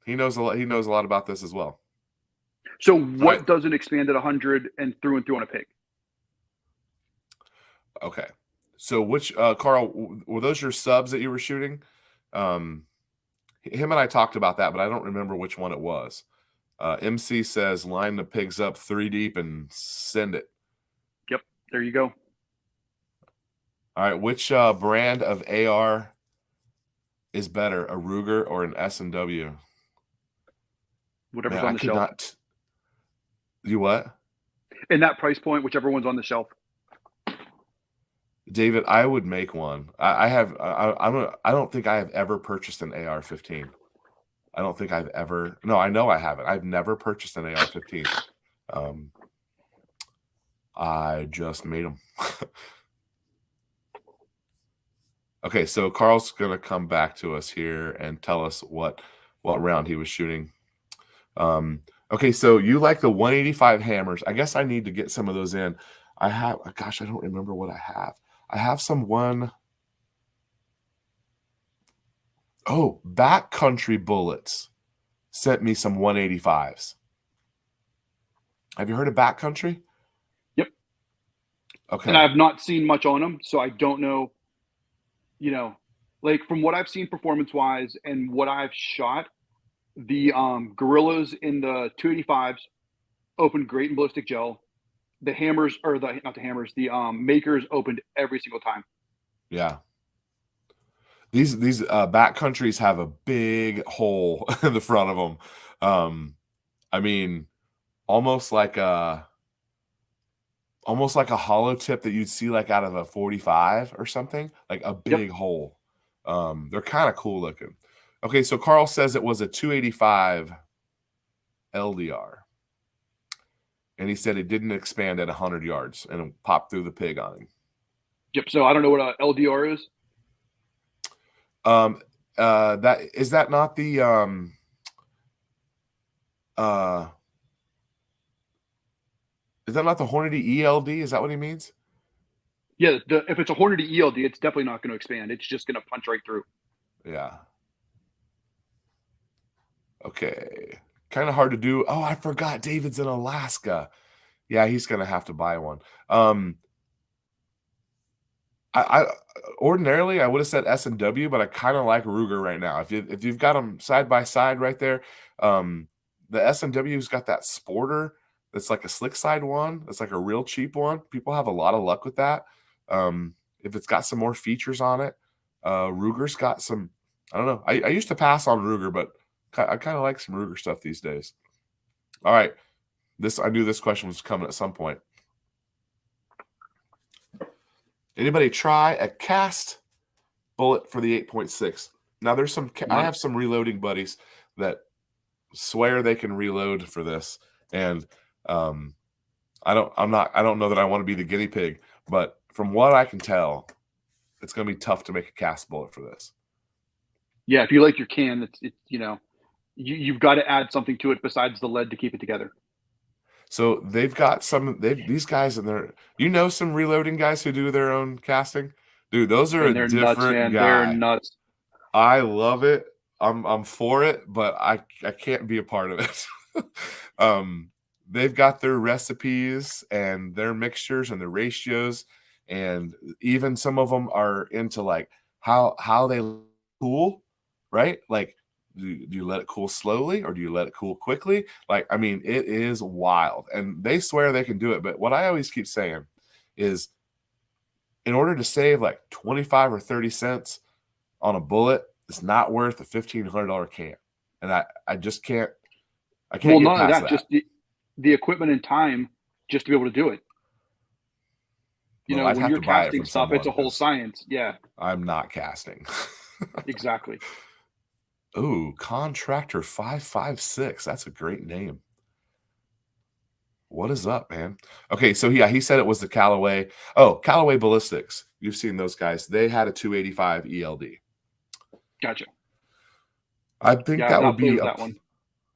He knows a lot. He knows a lot about this as well.
So what doesn't expand at 100 and through on a pig?
Okay. So which Carl, were those your subs that you were shooting? Him and I talked about that, but I don't remember which one it was. MC says line the pigs up 3 deep and send it.
Yep. There you go.
All right. Which brand of AR is better, a Ruger or an S&W?
Whatever's on the shelf.
You what?
In that price point, whichever one's on the shelf.
David, I would make one. I don't think I have ever purchased an AR-15. I don't think I've ever. No, I know I haven't. I've never purchased an AR-15. I just made them. Okay, so Carl's gonna come back to us here and tell us what round he was shooting. Okay, so you like the 185 hammers. I guess I need to get some of those in. I have, gosh, I don't remember what I have. I have some Backcountry Bullets sent me some 185s. Have you heard of Backcountry?
Yep.
Okay.
And I've not seen much on them, so I don't know, like from what I've seen performance-wise and what I've shot, the gorillas in the 285s opened great in ballistic gel. The hammers, or not the hammers, the makers opened every single time.
Yeah. These Backcountries have a big hole in the front of them. I mean, almost like a hollow tip that you'd see like out of a 45 or something, like a big hole. They're kind of cool looking. Okay, so Carl says it was a 285 LDR. And he said it didn't expand at 100 yards and it popped through the pig on him.
Yep. So I don't know what a LDR is.
Is that not the is that not the Hornady ELD? Is that what he means?
Yeah. If it's a Hornady ELD, it's definitely not going to expand. It's just going to punch right through.
Yeah. Okay. Kind of hard to do. Oh, I forgot David's in Alaska. Yeah, he's gonna have to buy one. I ordinarily I would have said S&W, but I kind of like Ruger right now. If you've got them side by side right there, the S&W's got that sporter that's like a slick side one. That's like a real cheap one. People have a lot of luck with that. If it's got some more features on it, Ruger's got some. I don't know. I used to pass on Ruger, but I kind of like some Ruger stuff these days. All right. I knew this question was coming at some point. Anybody try a cast bullet for the 8.6? Now there's some. I have some reloading buddies that swear they can reload for this, and I don't know that I want to be the guinea pig, but from what I can tell, it's going to be tough to make a cast bullet for this.
Yeah, if you like your can, you've got to add something to it besides the lead to keep it together.
So they've got these guys in there. Some reloading guys who do their own casting. Dude, those are
And
a
they're nuts,
different
man. They're
guy.
nuts.
I love it. I'm for it, but I can't be a part of it. They've got their recipes and their mixtures and the ratios, and even some of them are into like how they cool, right? Like, do you let it cool slowly or do you let it cool quickly? Like, I mean, it is wild, and they swear they can do it. But what I always keep saying is, in order to save like 25 or 30 cents on a bullet, it's not worth a $1,500 can. And I just can't, I can't
Well,
get
not only
past
that,
that.
just the equipment and time just to be able to do it. You
Well,
know,
I'd
when
have
you're
to buy it
casting
from
stuff, it's
someone
a whole
because
science. Yeah,
I'm not casting.
exactly.
Ooh, Contractor 556. That's a great name. What is up, man? Okay, so yeah, he said it was the Callaway. Oh, Callaway Ballistics. You've seen those guys. They had a 285 ELD.
Gotcha.
I think
Yeah, I've
that would
not played
be
with
a
that one.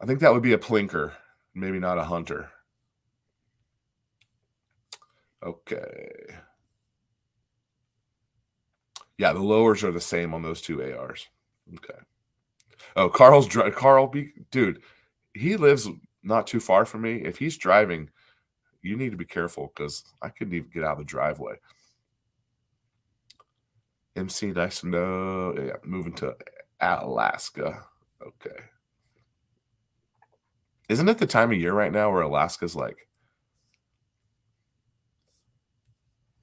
I think that would be a plinker, maybe not a hunter. Okay. Yeah, the lowers are the same on those two ARs. Okay. Oh, dude, he lives not too far from me. If he's driving, you need to be careful because I couldn't even get out of the driveway. MC, nice to know. Yeah, moving to Alaska. Okay. Isn't it the time of year right now where Alaska's like,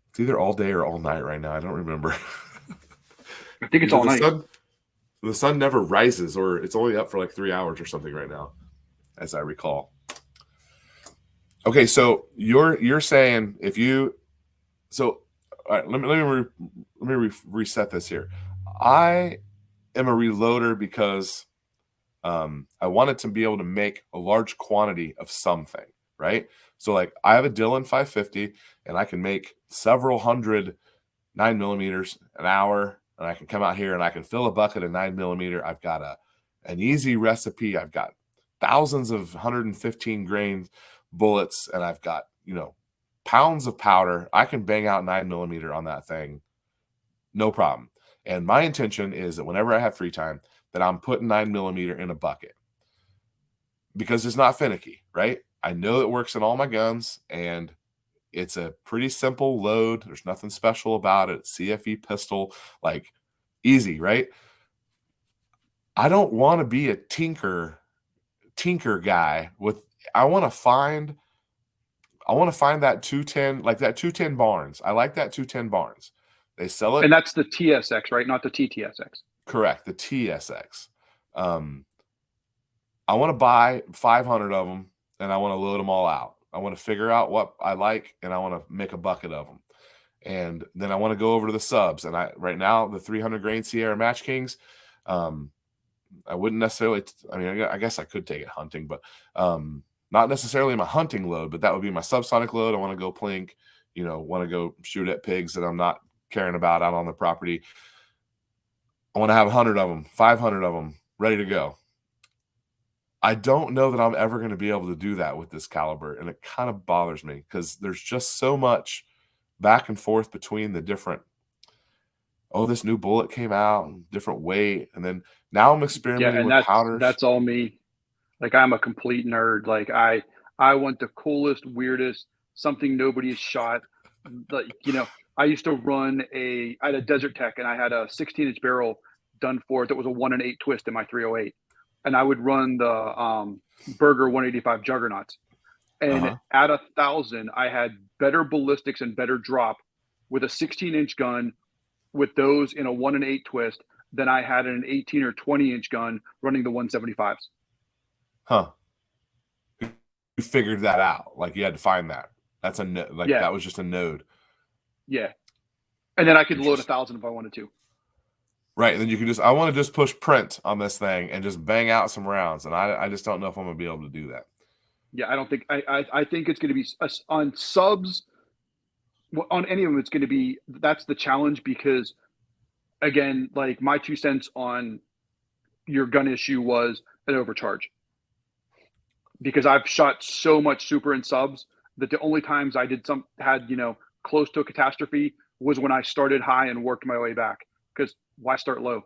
it's either all day or all night right now? I don't remember.
I think it's
Either
all night.
the sun never rises, or it's only up for like 3 hours or something right now, as I recall. Okay, so you're saying if you so all right, let me reset this here. I am a reloader because I wanted to be able to make a large quantity of something, right? So like I have a Dillon 550 and I can make several hundred 9mm an hour, and I can come out here and I can fill a bucket of 9mm. I've got an easy recipe. I've got thousands of 115 grain bullets, and I've got, pounds of powder. I can bang out 9mm on that thing, no problem. And my intention is that whenever I have free time, that I'm putting 9mm in a bucket because it's not finicky, right? I know it works in all my guns, and it's a pretty simple load. There's nothing special about it. CFE pistol, like easy, right? I don't want to be a tinker guy with I want to find that 210, like that 210 Barnes. I like that 210 Barnes. They sell it.
And that's the TSX, right? Not the TTSX.
Correct, the TSX. I want to buy 500 of them, and I want to load them all out. I want to figure out what I like, and I want to make a bucket of them. And then I want to go over to the subs. And right now, the 300 grain Sierra Match Kings, I wouldn't necessarily, I guess I could take it hunting, but not necessarily my hunting load, but that would be my subsonic load. I want to go plink, want to go shoot at pigs that I'm not caring about out on the property. I want to have 100 of them, 500 of them ready to go. I don't know that I'm ever going to be able to do that with this caliber, and it kind of bothers me because there's just so much back and forth between the different, this new bullet came out, different weight, and then now I'm experimenting with powders.
That's all me. Like, I'm a complete nerd. Like, I want the coolest, weirdest, something nobody has shot. Like, I used to run I had a Desert Tech, and I had a 16-inch barrel done for it that was a 1-in-8 twist in my 308. And I would run the Burger 185 Juggernauts. And at 1,000, I had better ballistics and better drop with a 16-inch gun with those in a 1-in-8 twist than I had in an 18 or 20-inch gun running the 175s.
Huh. You figured that out. Like, you had to find that. That's that was just a node.
Yeah. And then I could load 1,000 if I wanted to.
Right, and then you can I want to just push print on this thing and just bang out some rounds, and I just don't know if I'm going to be able to do that.
Yeah, I don't think – I think it's going to be on subs, on any of them, it's going to be – that's the challenge because, again, like my 2 cents on your gun issue was an overcharge. Because I've shot so much super in subs that the only times I had close to a catastrophe was when I started high and worked my way back. Because why start low?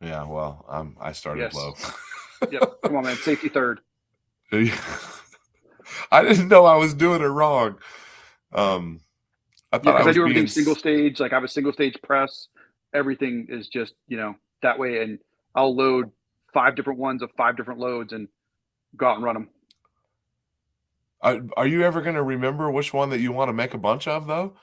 Yeah, well, I started low.
Yep. Come on, man. Safety third.
I didn't know I was doing it wrong. I thought
because I do
being...
everything single stage. Like I have a single stage press. Everything is just, that way. And I'll load 5 different ones of 5 different loads and go out and run them.
Are you ever going to remember which one that you want to make a bunch of, though?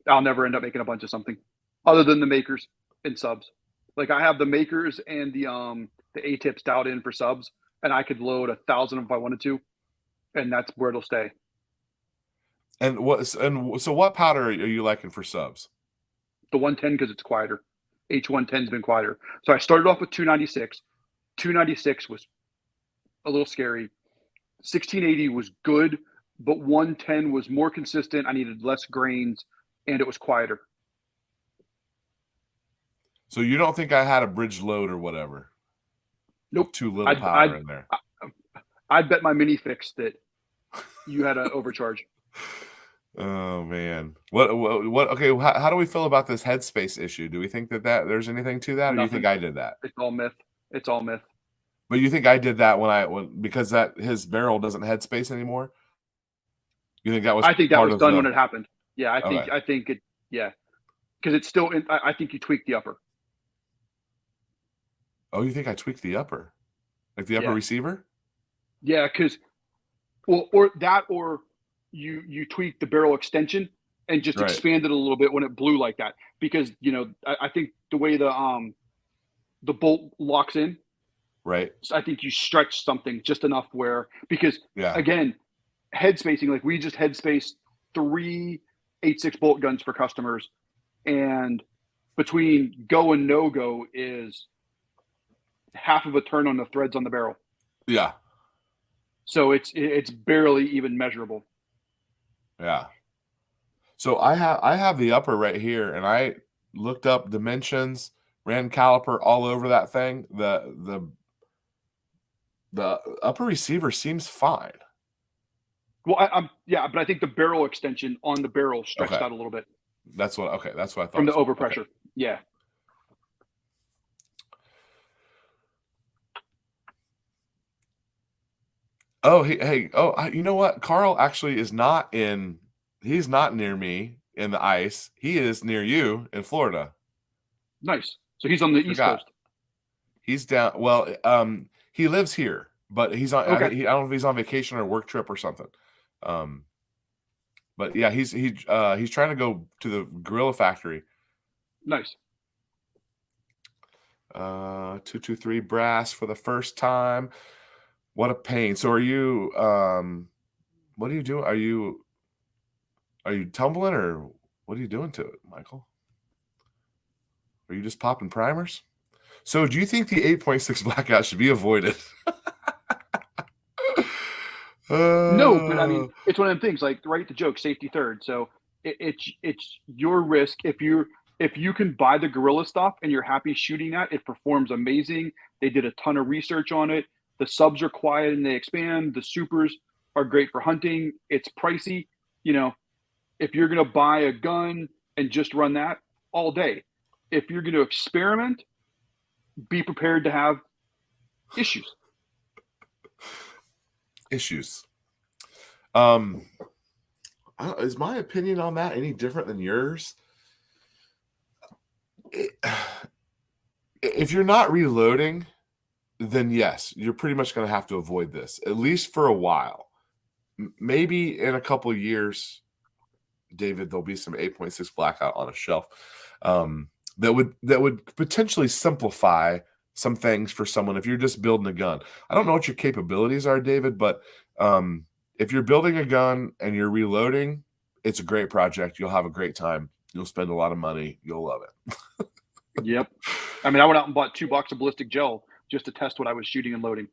I'll never end up making a bunch of something other than the makers and subs. Like I have the makers and the A-tips dialed in for subs, and I could load 1,000 if I wanted to, and that's where it'll stay.
And so what powder are you liking for subs?
The 110 because it's quieter. H110's been quieter. So I started off with 296. 296 was a little scary. 1680 was good, but 110 was more consistent. I needed less grains, and it was quieter.
So you don't think I had a bridge load or whatever?
Nope.
Too little powder in there.
I'd bet my mini fix that you had an overcharge.
Oh man. What okay, how do we feel about this headspace issue? Do we think that there's anything to that? Or do you think I did that?
It's all myth. It's all myth.
But you think I did that because his barrel doesn't headspace anymore? You think that was?
I think that was done when it happened. Yeah, I think it. Yeah, because it's still. I think you tweaked the upper.
Oh, you think I tweaked the upper, like the upper receiver?
Yeah, because, or you tweak the barrel extension and just expand it a little bit when it blew like that. Because I think the way the bolt locks in,
right?
So I think you stretch something just enough because again, head spacing, like we just head spaced 3 8.6 bolt guns for customers, and between go and no go is half of a turn on the threads on the barrel.
Yeah.
So it's barely even measurable.
Yeah. So I have the upper right here, and I looked up dimensions, ran caliper all over that thing. The upper receiver seems fine.
Well, but I think the barrel extension on the barrel stretched out a little bit.
That's what I thought.
From the overpressure. Okay. Yeah.
Oh, hey, you know what? Carl actually is not he's not near me in the ice. He is near you in Florida.
Nice. So he's on the East Coast.
He's down. Well, he lives here, but he's on.
Okay.
I don't know if he's on vacation or work trip or something. But yeah, he's trying to go to the gorilla factory.
Nice.
223 brass for the first time. What a pain. So are you what are you doing? Are you tumbling, or what are you doing to it, Michael? Are you just popping primers? So do you think the 8.6 blackout should be avoided?
No, but I mean, it's one of them things, like, right, the joke, safety third. So it's your risk. If you can buy the gorilla stuff and you're happy shooting that, it performs amazing. They did a ton of research on it. The subs are quiet and they expand. The supers are great for hunting. It's pricey. If you're going to buy a gun and just run that all day, if you're going to experiment, be prepared to have issues.
Is my opinion on that any different than yours? If you're not reloading, then yes, you're pretty much going to have to avoid this, at least for a while. Maybe in a couple of years, David, there'll be some 8.6 blackout on a shelf that would potentially simplify some things for someone if you're just building a gun. I don't know what your capabilities are, David, but if you're building a gun and you're reloading, it's a great project. You'll have a great time. You'll spend a lot of money. You'll love it.
Yep. I mean, I went out and bought 2 boxes of ballistic gel just to test what I was shooting and loading.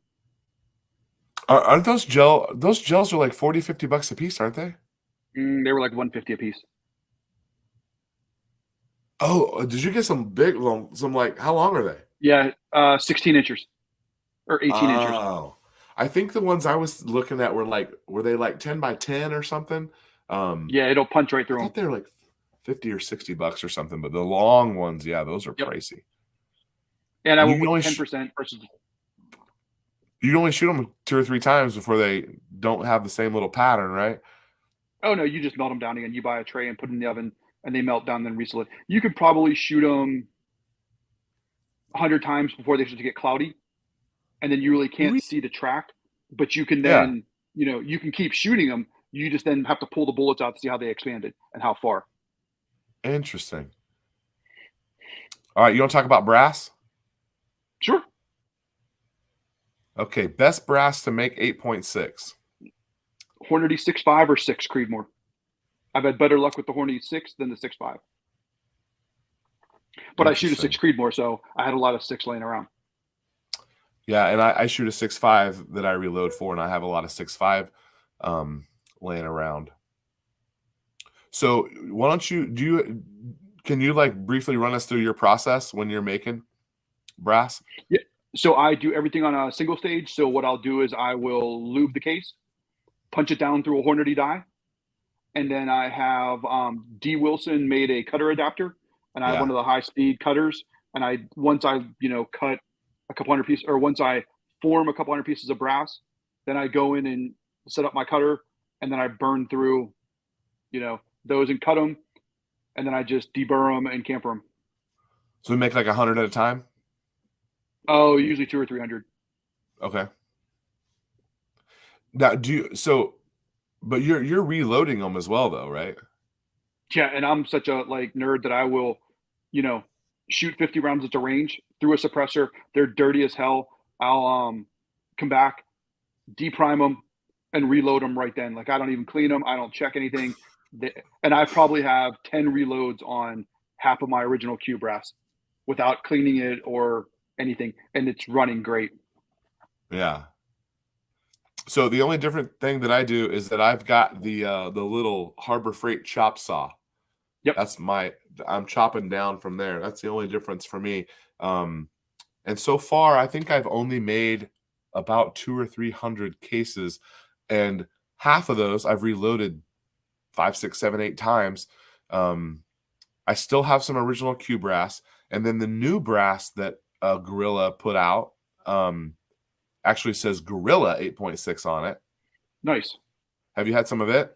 Aren't those gels are like $40-$50 a piece, aren't they?
They were like $150 a piece.
Oh, did you get some big ones? How long are they?
Yeah, 16 inches or 18 inches.
Oh, I think the ones I was looking at were they like 10 by 10 or something?
Yeah, it'll punch right through them.
They're like $50 or $60 or something, but the long ones, yeah, those are pricey.
And I went with 10% versus.
You only shoot them 2 or 3 times before they don't have the same little pattern, right?
Oh no, you just melt them down again. You buy a tray and put it in the oven, and they melt down, then reseal it. You could probably shoot them 100 times before they start to get cloudy, and then you really can't see the track. But you can then, you can keep shooting them. You just then have to pull the bullets out to see how they expanded and how far.
Interesting. All right, you want to talk about brass?
Sure.
Okay, best brass to make 8.6.
Hornady 6.5 or 6 Creedmoor. I've had better luck with the Hornady 6 than the 6.5. But I shoot a 6 Creedmoor, so I had a lot of 6 laying around.
Yeah, and I shoot a 6.5 that I reload for, and I have a lot of 6.5 laying around. So why don't can you like briefly run us through your process when you're making brass?
Yeah. So I do everything on a single stage. So what I'll do is I will lube the case, punch it down through a Hornady die, and then I have D. Wilson made a cutter adapter, and I have one of the high-speed cutters. And once I cut a couple hundred pieces, or once I form a couple hundred pieces of brass, then I go in and set up my cutter, and then I burn through, those and cut them, and then I just deburr them and camper them.
So we make like 100 at a time?
Oh, usually 200 or 300.
Okay. Now, but you're reloading them as well, though, right?
Yeah, and I'm such a nerd that I will, shoot 50 rounds at the range through a suppressor. They're dirty as hell. I'll come back, deprime them, and reload them right then. Like I don't even clean them. I don't check anything. And I probably have 10 reloads on half of my original Q brass without cleaning it or anything, and it's running great. Yeah.
So the only different thing that I do is that I've got the little Harbor Freight chop saw.
Yep.
I'm chopping down from there. That's the only difference for me. And so far, I think I've only made about 200 or 300 cases, and half of those I've reloaded 5, 6, 7, 8 times. I still have some original Q brass, and then the new brass that Gorilla put out actually says Gorilla 8.6 on it.
Nice.
Have you had some of it?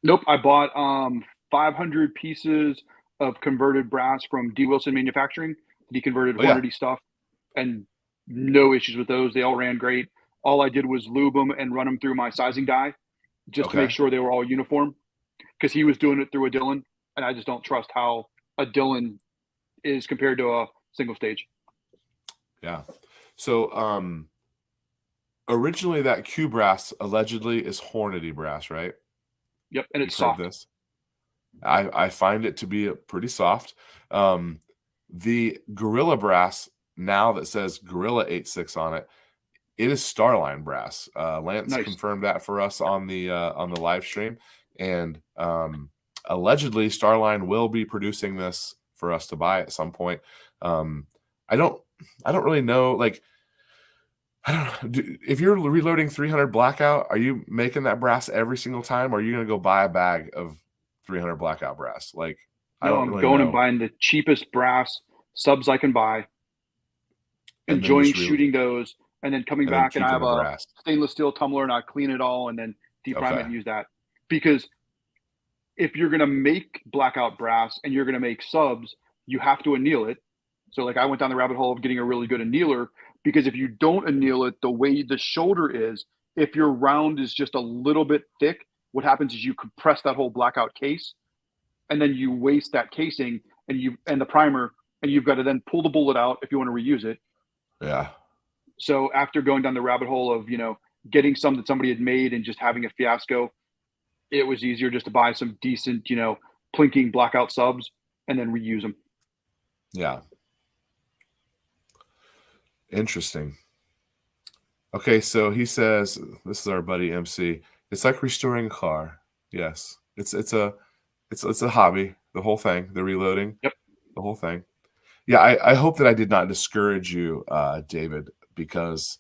Nope. I bought 500 pieces of converted brass from D. Wilson Manufacturing. He converted Hornady stuff, and no issues with those. They all ran great. All I did was lube them and run them through my sizing die just to make sure they were all uniform, because he was doing it through a Dillon, and I just don't trust how a Dillon is compared to a single stage.
Yeah. So originally that Q brass allegedly is Hornady brass, right?
Yep, and it's soft.
This. I find it to be pretty soft. The Gorilla brass now that says Gorilla 8.6 on it, it is Starline brass. Lance confirmed that for us on the live stream, and allegedly Starline will be producing this for us to buy at some point. I don't really know. Like, I don't know. If you're reloading 300 Blackout, are you making that brass every single time, or are you going to go buy a bag of 300 Blackout brass? Like,
I'm going and buying the cheapest brass subs I can buy, enjoying shooting those, and then coming back, and I have a stainless steel tumbler, and I clean it all and then deprime it and use that. Because if you're going to make Blackout brass and you're going to make subs, you have to anneal it. So like I went down the rabbit hole of getting a really good annealer, because if you don't anneal it the way the shoulder is, if your round is just a little bit thick, what happens is you compress that whole Blackout case, and then you waste that casing and the primer, and you've got to then pull the bullet out if you want to reuse it.
Yeah.
So after going down the rabbit hole of, getting some that somebody had made and just having a fiasco, it was easier just to buy some decent, plinking Blackout subs and then reuse them.
Yeah. Interesting. Okay, so he says, this is our buddy MC. It's like restoring a car. Yes. It's a hobby, the whole thing, the reloading.
Yep.
The whole thing. Yeah, I hope that I did not discourage you, David, because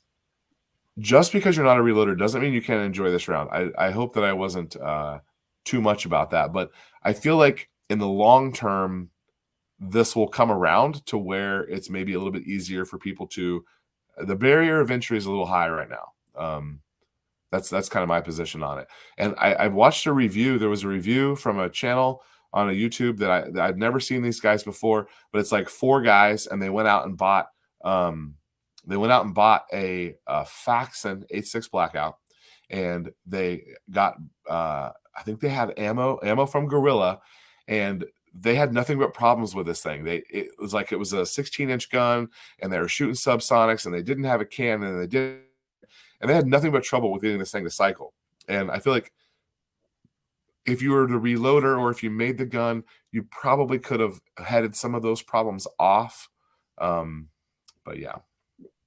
just because you're not a reloader doesn't mean you can't enjoy this round. I hope that I wasn't too much about that, but I feel like in the long term, this will come around to where it's maybe a little bit easier for people to. The barrier of entry is a little high right now. That's kind of my position on it. And I've watched a review. There was a review from a channel on a YouTube that I'd never seen these guys before, but it's like 4 guys, and they went out and bought a Faxon 8.6 Blackout, and they got I think they had ammo from Gorilla, and they had nothing but problems with this thing. It was like it was a 16-inch gun, and they were shooting subsonics, and they didn't have a cannon, and they had nothing but trouble with getting this thing to cycle. And I feel like if you were the reloader, or if you made the gun, you probably could have headed some of those problems off. But yeah.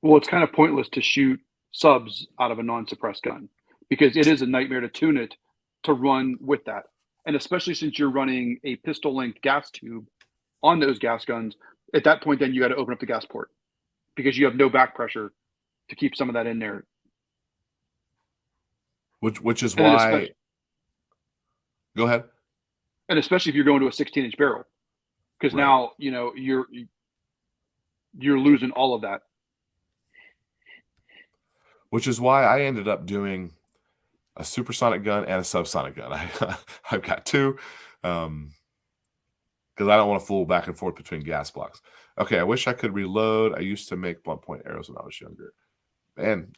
Well, it's kind of pointless to shoot subs out of a non-suppressed gun, because it is a nightmare to tune it to run with that. And especially since you're running a pistol-length gas tube on those gas guns, at that point, then you got to open up the gas port, because you have no back pressure to keep some of that in there.
Which is why. Go ahead.
And especially if you're going to a 16-inch barrel, because now you're losing all of that.
Which is why I ended up doing a supersonic gun and a subsonic gun. I've got 2, because I don't want to fool back and forth between gas blocks. Okay, I wish I could reload. I used to make blunt point arrows when I was younger, and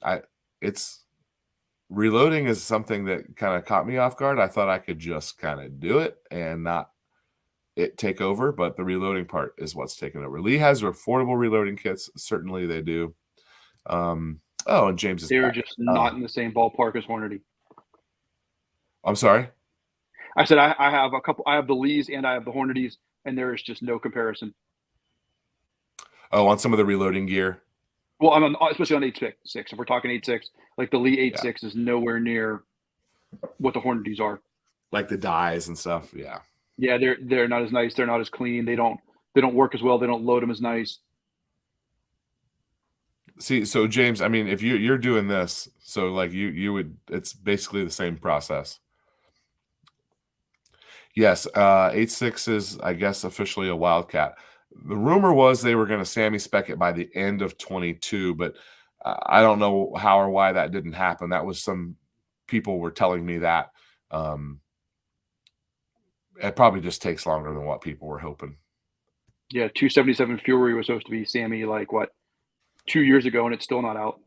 reloading is something that kind of caught me off guard. I thought I could just kind of do it and not it take over, but the reloading part is what's taken over. Lee has affordable reloading kits. Certainly they do. And James is
They're just not in the same ballpark as Hornady.
I'm sorry?
I said I have a couple. I have the Lees and I have the Hornadys, and there is just no comparison.
Oh, on some of the reloading gear?
Well, especially on 8.6. If we're talking 8.6, like the Lee 8.6 is nowhere near what the Hornadys are.
Like the dies and stuff, yeah.
Yeah, they're not as nice. They're not as clean. They don't work as well. They don't load them as nice.
See, so James, I mean, if you're doing this, so like you would, it's basically the same process. Yes, 8.6 is, I guess, officially a Wildcat. The rumor was they were going to Sammy spec it by the end of 22, but I don't know how or why that didn't happen. That was some people were telling me that. It probably just takes longer than what people were hoping.
Yeah, 277 Fury was supposed to be Sammy 2 years ago, and it's still not out.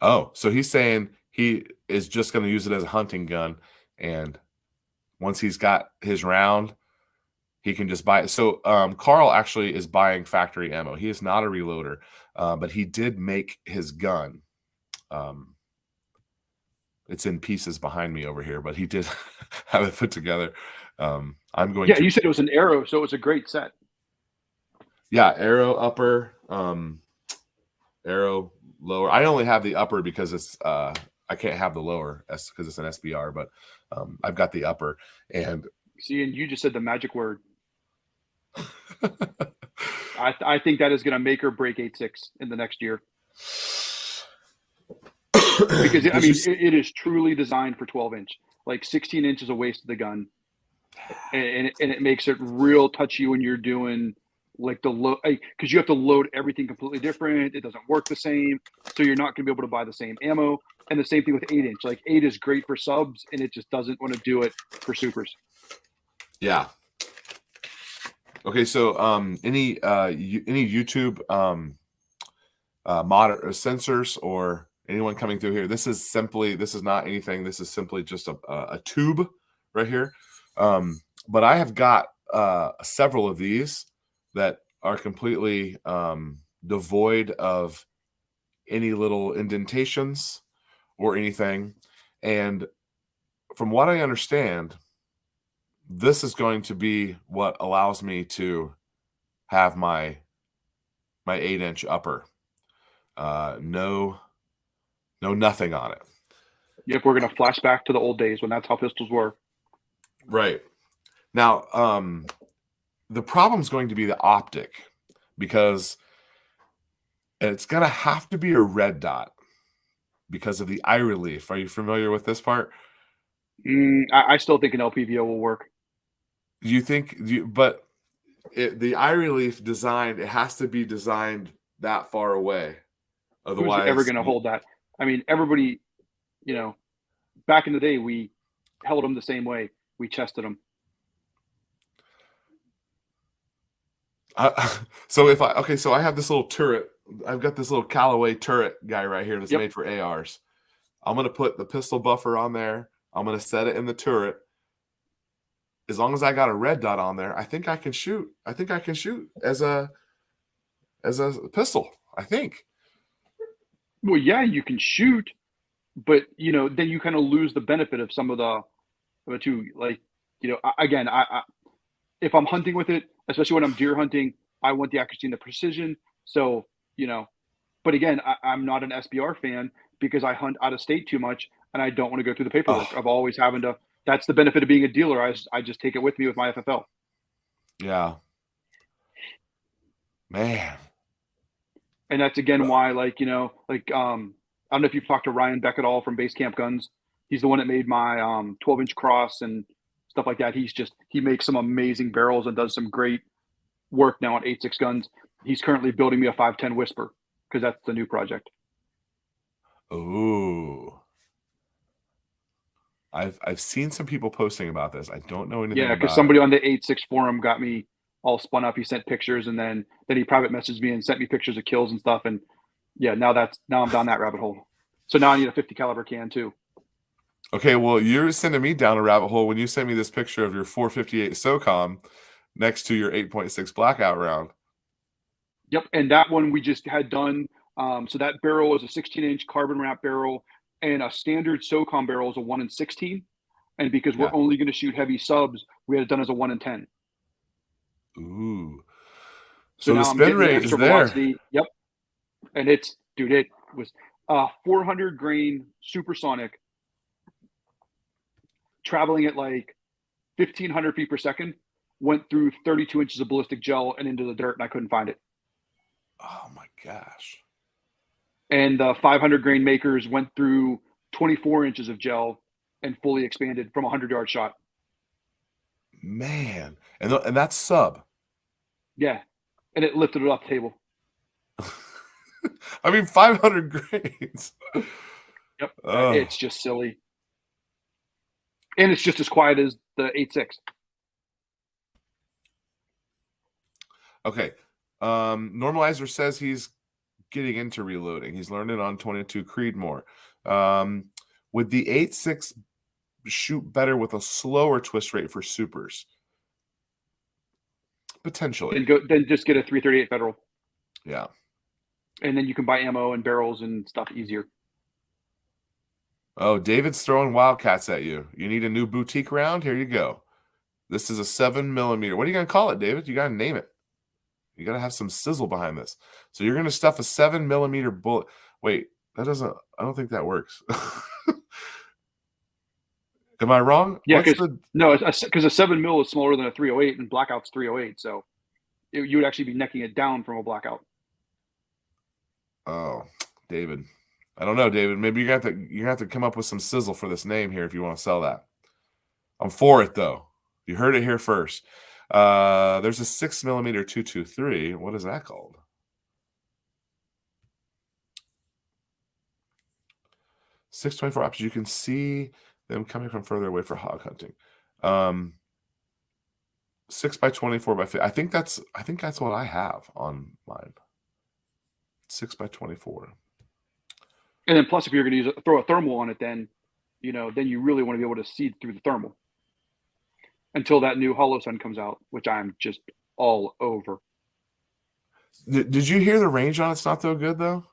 Oh, so he's saying he is just going to use it as a hunting gun, and once he's got his round, he can just buy it. So Carl actually is buying factory ammo. He is not a reloader, but he did make his gun. It's in pieces behind me over here, but he did have it put together. I'm going.
Yeah, you said it was an arrow, so it was a great set.
Yeah, arrow upper, arrow lower. I only have the upper because it's I can't have the lower because it's an SBR, but I've got the upper. And
see, and you just said the magic word. I think that is going to make or break 8.6 in the next year. Because I mean, it is truly designed for 12-inch. 16 inch is a waste of the gun, and it makes it real touchy when you're doing the load, because you have to load everything completely different. It doesn't work the same, so you're not going to be able to buy the same ammo. And the same thing with 8-inch. 8 is great for subs, and it just doesn't want to do it for supers.
Yeah. Okay, so any YouTube sensors or anyone coming through here, this is not anything. This is simply just a tube right here. But I have got several of these that are completely devoid of any little indentations or anything. And from what I understand, this is going to be what allows me to have my 8-inch upper. No nothing on it.
Yep, we're going to flash back to the old days when that's how pistols were.
Right. Now, the problem is going to be the optic, because And it's gonna have to be a red dot because of the eye relief. Are you familiar with this part?
I still think an LPVO will work.
You think but the eye relief design, it has to be designed that far away.
Who's ever
Otherwise,
going to hold that? I mean, everybody, back in the day, we held them the same way. We chested them.
So I have this little turret. I've got this little Callaway turret guy right here that's made for ARs. I'm going to put the pistol buffer on there. I'm going to set it in the turret. As long as I got a red dot on there, I think I can shoot. I think I can shoot as a pistol, I think.
Well, yeah, you can shoot, but then you kind of lose the benefit of some of the two. Like, again, I if I'm hunting with it, especially when I'm deer hunting, I want the accuracy and the precision. So, but again, I'm not an SBR fan because I hunt out of state too much and I don't want to go through the paperwork of always having to. That's the benefit of being a dealer. I just take it with me with my FFL.
Yeah. Man.
And that's again why, I don't know if you've talked to Ryan Beck at all from Base Camp Guns. He's the one that made my 12-inch cross and stuff like that. He makes some amazing barrels and does some great work now on 8.6 guns. He's currently building me a 510 Whisper because that's the new project.
Ooh. I've seen some people posting about this. I don't know anything.
Yeah, because somebody on the 8.6 forum got me all spun up. He sent pictures and then he private messaged me and sent me pictures of kills and stuff. And yeah, now I'm down that rabbit hole. So now I need a 50 caliber can too.
Okay, well, you're sending me down a rabbit hole when you send me this picture of your 458 SOCOM next to your 8.6 Blackout round.
Yep, and that one we just had done. So that barrel is a 16-inch carbon wrap barrel, and a standard SOCOM barrel is a 1 in 16. And because we're only going to shoot heavy subs, we had it done as a 1 in 10.
Ooh.
So
the
now
spin rate is there.
Velocity. Yep. And it was 400 grain supersonic traveling at like 1,500 feet per second, went through 32 inches of ballistic gel and into the dirt, and I couldn't find it.
Oh my gosh.
And the 500 grain makers went through 24 inches of gel and fully expanded from a 100-yard shot.
Man. And that's sub.
Yeah. And it lifted it off the table.
I mean, 500 grains.
Yep. It's just silly. And it's just as quiet as the 8.6.
Okay. Normalizer says he's getting into reloading. He's learning on 22 Creedmoor. Would the 8.6 shoot better with a slower twist rate for supers? Potentially.
Then just get a 338 Federal.
Yeah.
And then you can buy ammo and barrels and stuff easier.
Oh, David's throwing Wildcats at you. You need a new boutique round? Here you go. This is a 7mm. What are you going to call it, David? You got to name it. You got to have some sizzle behind this. So you're going to stuff a 7mm bullet. Wait, I don't think that works. Am I wrong?
Yeah, because a 7mm is smaller than a 308 and Blackout's 308. So you would actually be necking it down from a Blackout.
Oh, David. I don't know, David. Maybe you have to come up with some sizzle for this name here if you want to sell that. I'm for it though. You heard it here first. There's a 6mm 223. What is that called? .624 options. You can see them coming from further away for hog hunting. 6x24 by 50. I think that's what I have on mine. 6x24.
And then plus, if you're going to throw a thermal on it, then you really want to be able to see through the thermal until that new Hollow Sun comes out, which I'm just all over.
Did you hear the range on it's not so good though?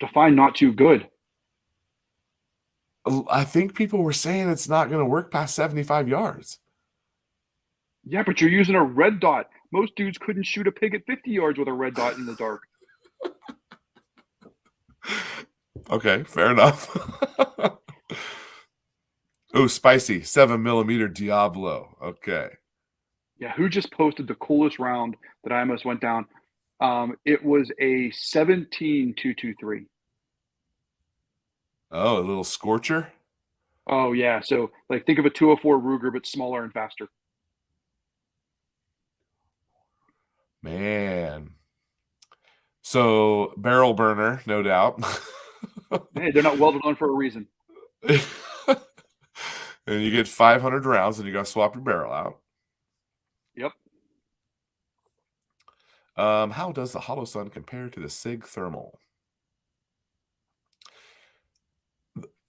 Define not too good.
I think people were saying it's not going to work past 75 yards.
Yeah, but you're using a red dot. Most dudes couldn't shoot a pig at 50 yards with a red dot in the dark.
Okay, fair enough. Oh, spicy 7mm Diablo. Okay.
Yeah, who just posted the coolest round that I almost went down? It was a 17-223.
Oh, a little scorcher.
Oh yeah, so like think of a 204 Ruger but smaller and faster.
Man. So barrel burner, no doubt.
Hey, they're not welded on for a reason.
And you get 500 rounds, and you got to swap your barrel out.
Yep.
How does the Holosun compare to the Sig Thermal?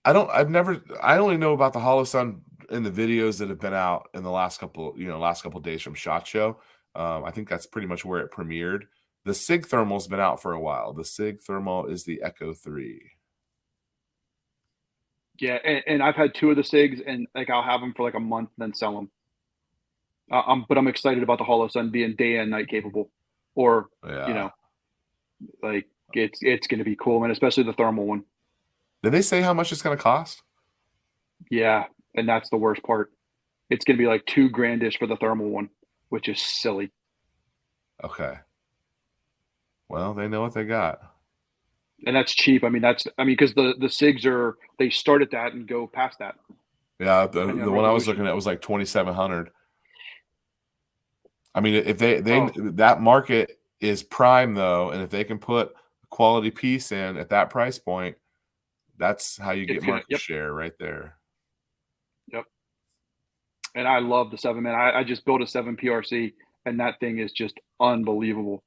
I only know about the Holosun in the videos that have been out in the last couple days from SHOT Show. I think that's pretty much where it premiered. The Sig Thermal's been out for a while. The Sig Thermal is the Echo 3.
Yeah, and I've had 2 of the SIGs, and like I'll have them for like a month and then sell them. But I'm excited about the Holosun being day and night capable, or
Yeah.
like it's going to be cool, man. Especially the thermal one.
Did they say how much it's going to cost?
Yeah, and that's the worst part. It's going to be like $2,000-ish for the thermal one, which is silly.
Okay. Well, they know what they got.
And that's cheap. I mean, because the SIGs they start at that and go past that.
Yeah, the one I was looking at was like 2,700. I mean, if that market is prime though, and if they can put a quality piece in at that price point, that's how you get market share right there.
Yep. And I love the 7, man. I just built a 7 PRC, and that thing is just unbelievable.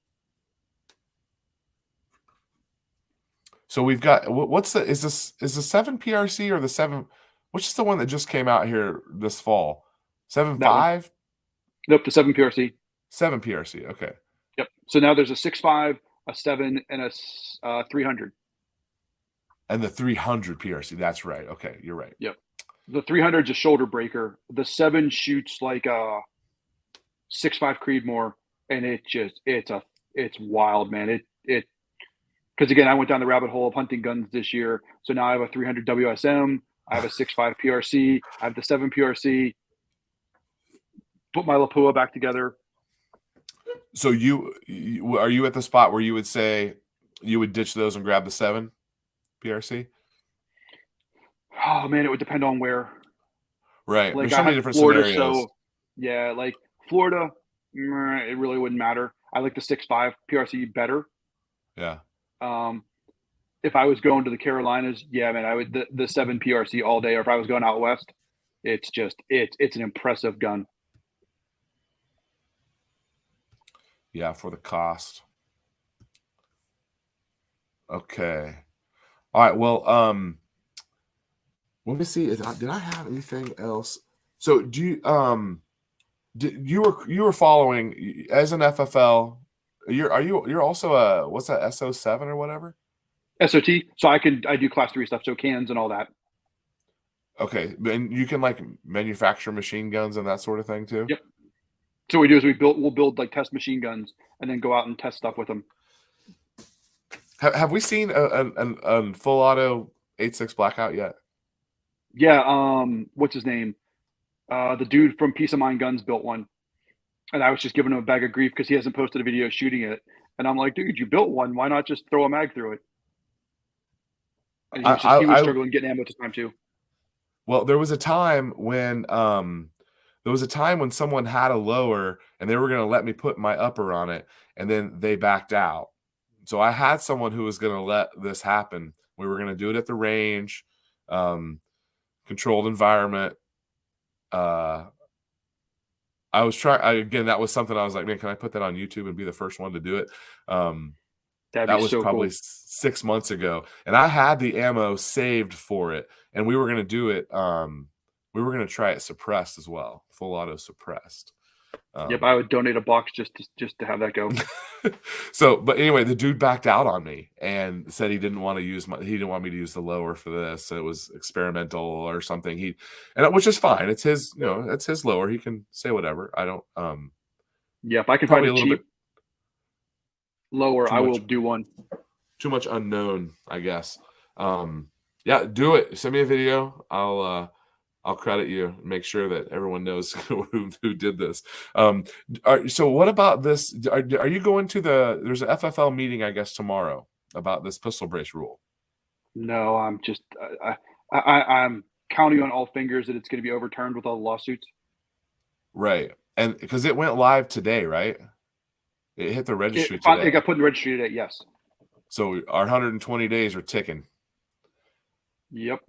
So we've got is the 7 PRC or the 7? Which is the one that just came out here this fall? 7.5?
Nope, the 7 PRC.
7 PRC. Okay.
Yep. So now there's a 6.5, a 7, and a 300.
And the 300 PRC. That's right. Okay, you're right.
Yep. The 300 is a shoulder breaker. The 7 shoots like a 6.5 Creedmoor, and it's wild, man. It because again, I went down the rabbit hole of hunting guns this year. So now I have a 300 WSM. I have a 6.5 PRC. I have the 7 PRC. Put my Lapua back together.
So are you at the spot where you would say you would ditch those and grab the 7 PRC?
Oh man, it would depend on where.
Right.
Like
there's so many different
Florida,
scenarios.
So yeah, like Florida, it really wouldn't matter. I like the 6.5 PRC better.
Yeah.
If I was going to the Carolinas, yeah, man, I would the 7 PRC all day. Or if I was going out west, it's an impressive gun.
Yeah, for the cost. Okay. All right. Well, let me see. Did I have anything else? So do you were following as an FFL? You're also a what's that SO7 or whatever?
SOT. So I do class 3 stuff. So cans and all that.
Okay, and you can like manufacture machine guns and that sort of thing too.
Yep. So what we do is we'll build like test machine guns and then go out and test stuff with them.
Have we seen a full auto 8.6 Blackout yet?
Yeah. What's his name? The dude from Peace of Mind Guns built one, and I was just giving him a bag of grief because he hasn't posted a video shooting it. And I'm like, dude, you built one. Why not just throw a mag through it? And he was struggling getting ammo at the time too.
Well, there was a time when someone had a lower and they were going to let me put my upper on it, and then they backed out. So I had someone who was going to let this happen. We were going to do it at the range, controlled environment. I was trying again. That was something I was like, man, can I put that on YouTube and be the first one to do it? That was so probably cool. 6 months ago, and I had the ammo saved for it, and we were going to do it. We were going to try it suppressed as well, full auto suppressed.
Yep, I would donate a box just to have that go.
So, but anyway, the dude backed out on me and said he didn't want me to use the lower for this. It was experimental or something. Which is fine. It's his, it's his lower. He can say whatever. I don't.
Yeah, if I can find a cheap lower, I will do one.
Too much unknown, I guess. Yeah, do it. Send me a video. I'll credit you. Make sure that everyone knows who did this. So what about this? Are you going to there's an FFL meeting, I guess, tomorrow about this pistol brace rule?
No, I'm just I'm counting on all fingers that it's going to be overturned with all the lawsuits.
Right. And because it went live today, right? It hit the registry
It
today.
got put in the registry today, yes.
So our 120 days are ticking.
Yep.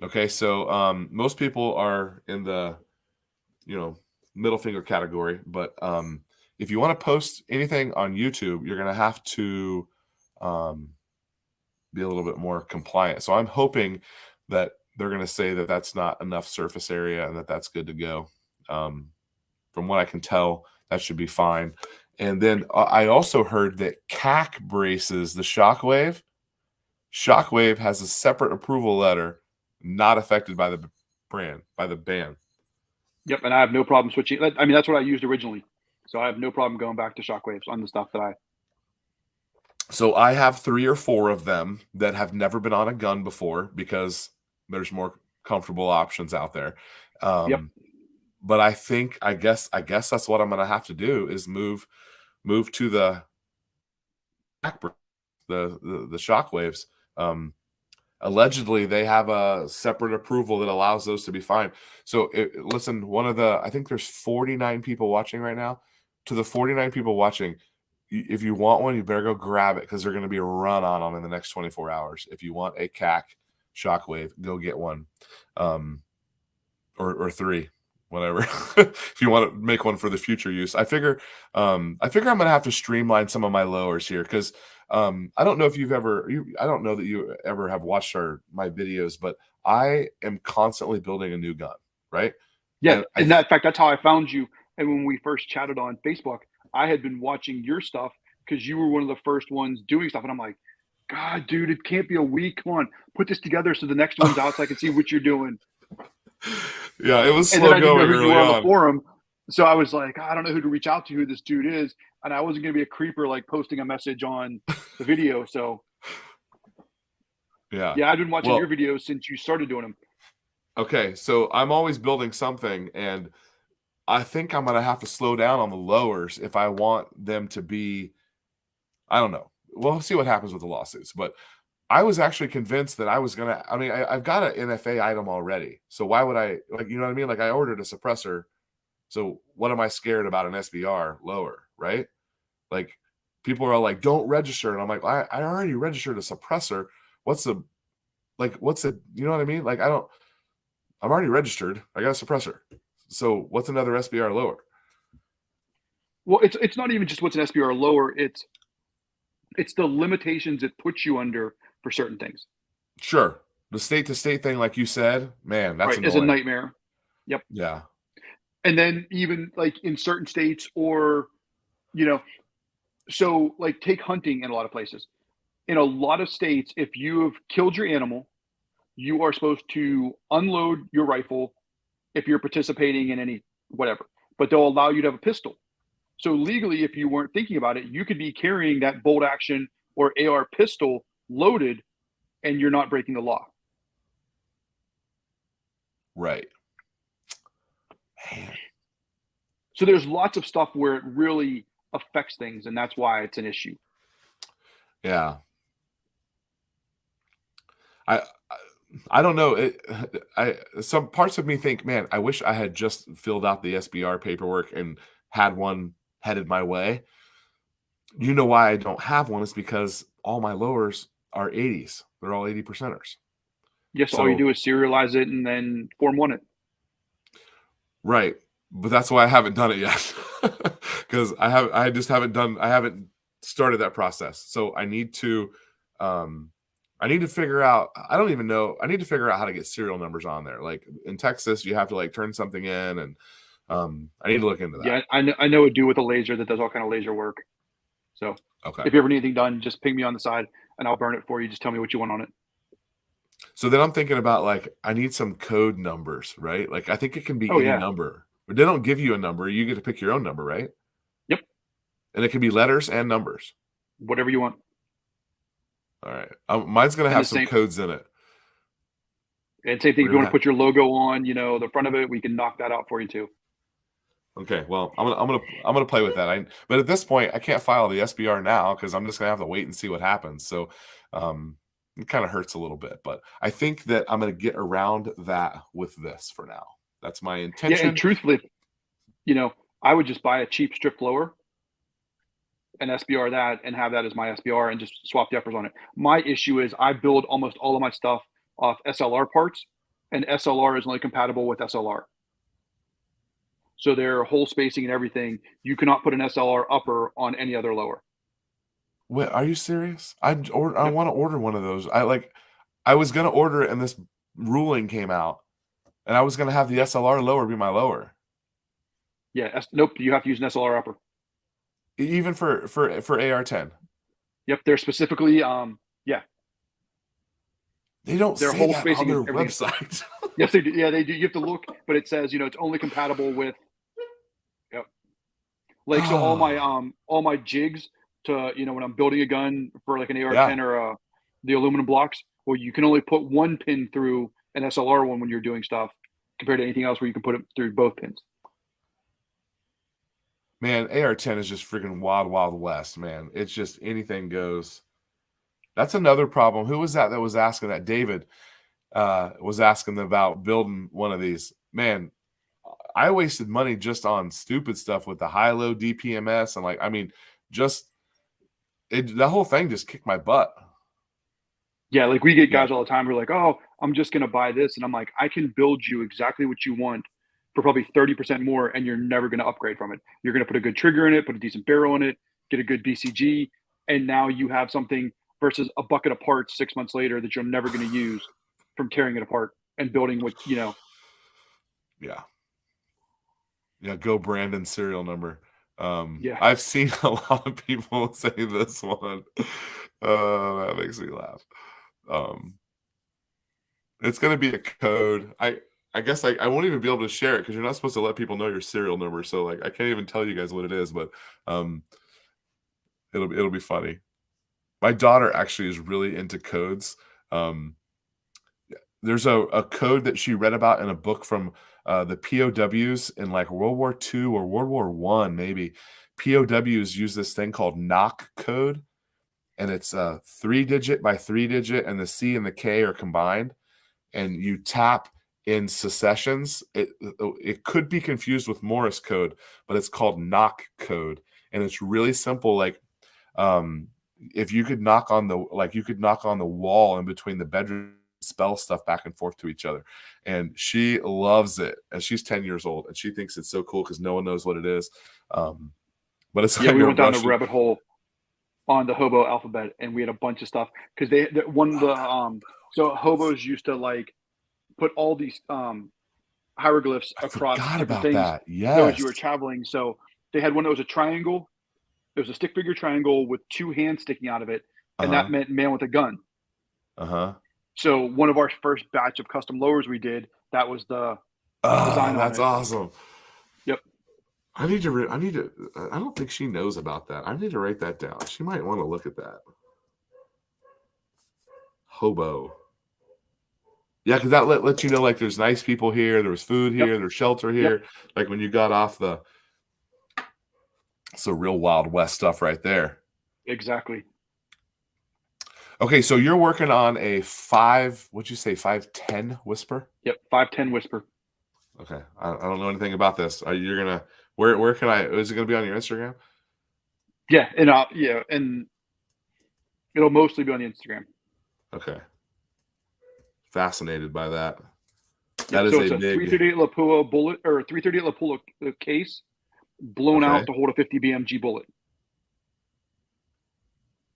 Okay, so most people are in the middle finger category, but if you want to post anything on YouTube, you're gonna have to be a little bit more compliant. So I'm hoping that they're gonna say that that's not enough surface area and that that's good to go. From what I can tell, that should be fine. And then I also heard that CAC braces, the Shockwave has a separate approval letter, not affected by the ban.
Yep, and I have no problem switching. I mean, that's what I used originally, so I have no problem going back to Shockwaves on the stuff that I.
So I have 3 or 4 of them that have never been on a gun before because there's more comfortable options out there.
Yep.
But I guess that's what I'm going to have to do is move to the Shockwaves. Allegedly, they have a separate approval that allows those to be fine. So listen, I think there's 49 people watching right now. To the 49 people watching, if you want one, you better go grab it because they're going to be a run on them in the next 24 hours. If you want a CAC Shockwave, go get one, or 3, whatever. If you want to make one for the future use, I figure I'm going to have to streamline some of my lowers here because I don't know if I don't know that you ever have watched my videos, but I am constantly building a new gun, right?
Yeah, in fact, that's how I found you. And when we first chatted on Facebook, I had been watching your stuff because you were one of the first ones doing stuff. And I'm like, God, dude, it can't be a week. Come on, put this together so the next one's out so I can see what you're doing.
Yeah, it was slow going early on
the forum. So I was like, I don't know who to reach out to, who this dude is. And I wasn't going to be a creeper like posting a message on the video. So yeah, I've been watching your videos since you started doing them.
Okay, so I'm always building something, and I think I'm going to have to slow down on the lowers if I want them to be, I don't know. We'll see what happens with the lawsuits. But I was actually convinced that I was going to, I've got an NFA item already. So why would I, you know what I mean? Like I ordered a suppressor. So what am I scared about an SBR lower, right? Like people are all like, don't register. And I'm like, I already registered a suppressor. What's the, you know what I mean? Like I'm already registered. I got a suppressor. So what's another SBR lower?
Well, it's not even just what's an SBR lower. It's the limitations it puts you under for certain things.
Sure. The state to state thing, like you said, man, that's
right, is a nightmare. Yep.
Yeah.
And then even like in certain states or, so like take hunting in a lot of places. In a lot of states, if you have killed your animal, you are supposed to unload your rifle if you're participating in any whatever, but they'll allow you to have a pistol. So legally, if you weren't thinking about it, you could be carrying that bolt action or AR pistol loaded and you're not breaking the law.
Right.
Man. So there's lots of stuff where it really affects things, and that's why it's an issue.
Yeah. I don't know. Some parts of me think, man, I wish I had just filled out the SBR paperwork and had one headed my way. You know why I don't have one is because all my lowers are 80s. They're all 80%ers.
Yes, so, all you do is serialize it and then Form 1 it.
Right. But that's why I haven't done it yet. Because I haven't started that process. So I need to figure out, I need to figure out how to get serial numbers on there. Like in Texas, you have to like turn something in, and I need to look into that.
Yeah, I know a dude with a laser that does all kind of laser work. So okay, if you ever need anything done, just ping me on the side and I'll burn it for you. Just tell me what you want on it.
So then I'm thinking about like, I need some code numbers, right? Like I think it can be any number, but they don't give you a number. You get to pick your own number, right?
Yep.
And it can be letters and numbers.
Whatever you want.
All right. Mine's going to have some codes in it.
And same thing, if you want to put your logo on, the front of it, we can knock that out for you too.
Okay, well, I'm gonna play with that. But at this point, I can't file the SBR now because I'm just gonna have to wait and see what happens. So, it kind of hurts a little bit, but I think that I'm gonna get around that with this for now. That's my intention.
Yeah, and truthfully, I would just buy a cheap strip blower and SBR that and have that as my SBR and just swap the uppers on it. My issue is I build almost all of my stuff off SLR parts, and SLR is only compatible with SLR. So their hole spacing and everything, you cannot put an SLR upper on any other lower.
Wait, are you serious? I want to order one of those. I was gonna order it, and this ruling came out, and I was gonna have the SLR lower be my lower.
Yeah, nope. You have to use an SLR upper.
Even for AR-10.
Yep, they're specifically yeah.
They don't say that on their website.
Yes, they do. Yeah, they do. You have to look, but it says it's only compatible with. Yep. Like so, all my jigs to when I'm building a gun for like an AR-10 or the aluminum blocks. Well, you can only put one pin through an SLR one when you're doing stuff, compared to anything else where you can put it through both pins.
Man, AR-10 is just freaking wild, wild west, man. It's just anything goes. That's another problem. Who was that was asking that? David was asking about building one of these. Man, I wasted money just on stupid stuff with the high-low DPMS and the whole thing just kicked my butt.
Yeah, like we get guys all the time who are like, oh, I'm just going to buy this. And I'm like, I can build you exactly what you want for probably 30% more, and you're never going to upgrade from it. You're going to put a good trigger in it, put a decent barrel in it, get a good BCG, and now you have something versus a bucket of parts 6 months later that you're never going to use from tearing it apart and building with,
Yeah. Go Brandon serial number. I've seen a lot of people say this one. That makes me laugh. It's going to be a code. I guess I won't even be able to share it because you're not supposed to let people know your serial number. So I can't even tell you guys what it is, but it'll be funny. My daughter actually is really into codes. There's a code that she read about in a book from the POWs in like World War II or World War I, maybe. POWs use this thing called knock code, and it's 3-digit by 3-digit, and the C and the K are combined, and you tap in successions. It could be confused with Morse code, but it's called knock code, and it's really simple. Like if you could knock on the wall in between the bedroom, spell stuff back and forth to each other, and she loves it. And she's 10 years old, and she thinks it's so cool because no one knows what it is. But it's
we went down the rabbit hole on the hobo alphabet, and we had a bunch of stuff because so hobos used to like put all these hieroglyphs across different things as you were traveling. So they had one that was a triangle. It was a stick figure triangle with two hands sticking out of it, and that meant man with a gun. So one of our first batch of custom lowers we did, that was the design.
That's awesome.
Yep.
I don't think she knows about that. I need to write that down. She might want to look at that. Hobo. Yeah, because that lets you know like there's nice people here, there's food here, there's shelter here. Like when you got off it's a real Wild West stuff right there.
Exactly.
Okay, so you're working on a 510 Whisper?
Yep, 510 Whisper.
Okay, I don't know anything about this. You're gonna where can is it gonna be on your Instagram?
Yeah, and it'll mostly be on the Instagram.
Okay. Fascinated by that.
That is a big 338 Lapua bullet or 338 Lapua case blown out to hold a 50 BMG bullet.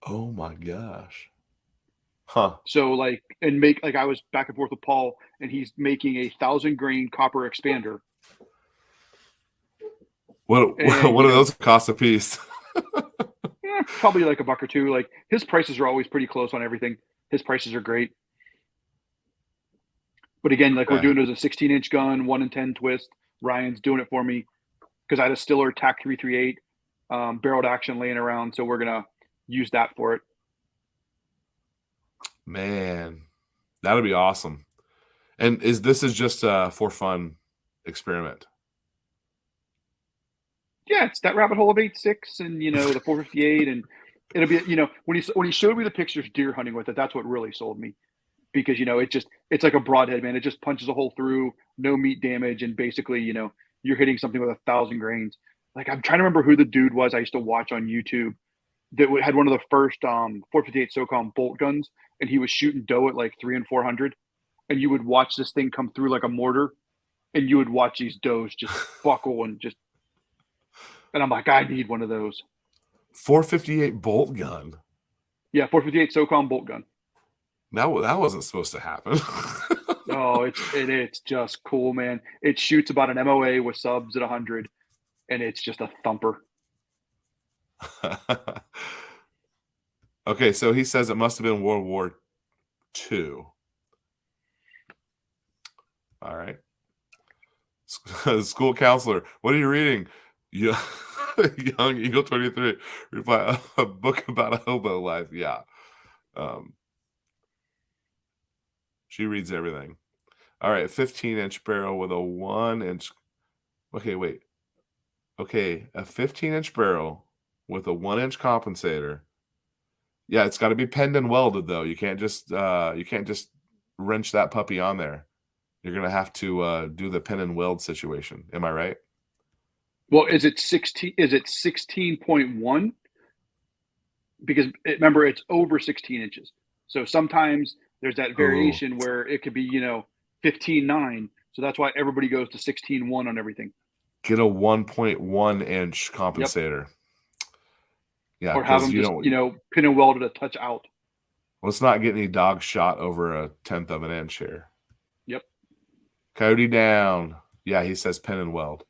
Oh my gosh. Huh.
So I was back and forth with Paul, and he's making a 1,000 grain copper expander.
What do those cost a piece?
Probably like $1 or $2. Like his prices are always pretty close on everything. His prices are great. But again, we're doing it as a 16-inch gun, 1 in 10 twist. Ryan's doing it for me because I had a Stiller TAC 338 barreled action laying around, so we're gonna use that for it.
Man, that'll be awesome. And this is just a for fun experiment?
Yeah, it's that rabbit hole of 8.6 and the 458, and it'll be when he showed me the pictures deer hunting with it, that's what really sold me, because it's like a broadhead, man. It just punches a hole through, no meat damage, and basically you're hitting something with 1,000 grains. Like, I'm trying to remember who the dude was I used to watch on YouTube that had one of the first 458 SOCOM bolt guns, and he was shooting doe at like 300 and 400, and you would watch this thing come through like a mortar, and you would watch these does just buckle and I'm like, I need one of those.
458 bolt gun.
Yeah, 458 SOCOM bolt gun.
That wasn't supposed to happen.
Oh, it's just cool, man. It shoots about an MOA with subs at 100, and it's just a thumper.
Okay, so he says it must have been World War II. All right. School counselor, what are you reading? Young Eagle23 reply, a book about a hobo life. Yeah. She reads everything. All right, 15-inch barrel with a 1-inch. Okay, wait. Okay, a 15-inch barrel with a 1-inch compensator. Yeah, it's got to be penned and welded though. You can't just wrench that puppy on there. You're gonna have to do the pin and weld situation. Am I right?
Well, is it 16? Is it 16.1? Because remember, it's over 16 inches. So sometimes there's that variation where it could be 15.9. So that's why everybody goes to 16.1 on everything.
Get a 1.1-inch compensator. Yep. Yeah,
or have them just pin and weld it a touch out.
Let's not get any dog shot over a 1/10 of an inch here.
Yep.
Cody down. Yeah, he says pin and weld.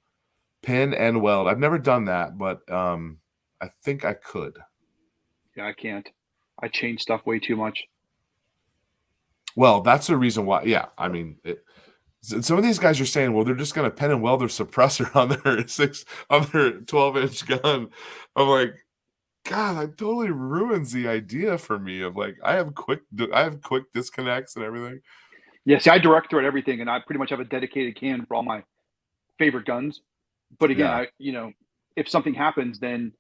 Pin and weld. I've never done that, but I think I could.
Yeah, I can't. I change stuff way too much.
Well, that's the reason why. Yeah, I mean, some of these guys are saying, well, they're just going to pin and weld their suppressor on their 12-inch gun. I'm like, God, that totally ruins the idea for me of like I have quick disconnects and everything.
Yeah, see, I direct thread everything, and I pretty much have a dedicated can for all my favorite guns. But again, if something happens, then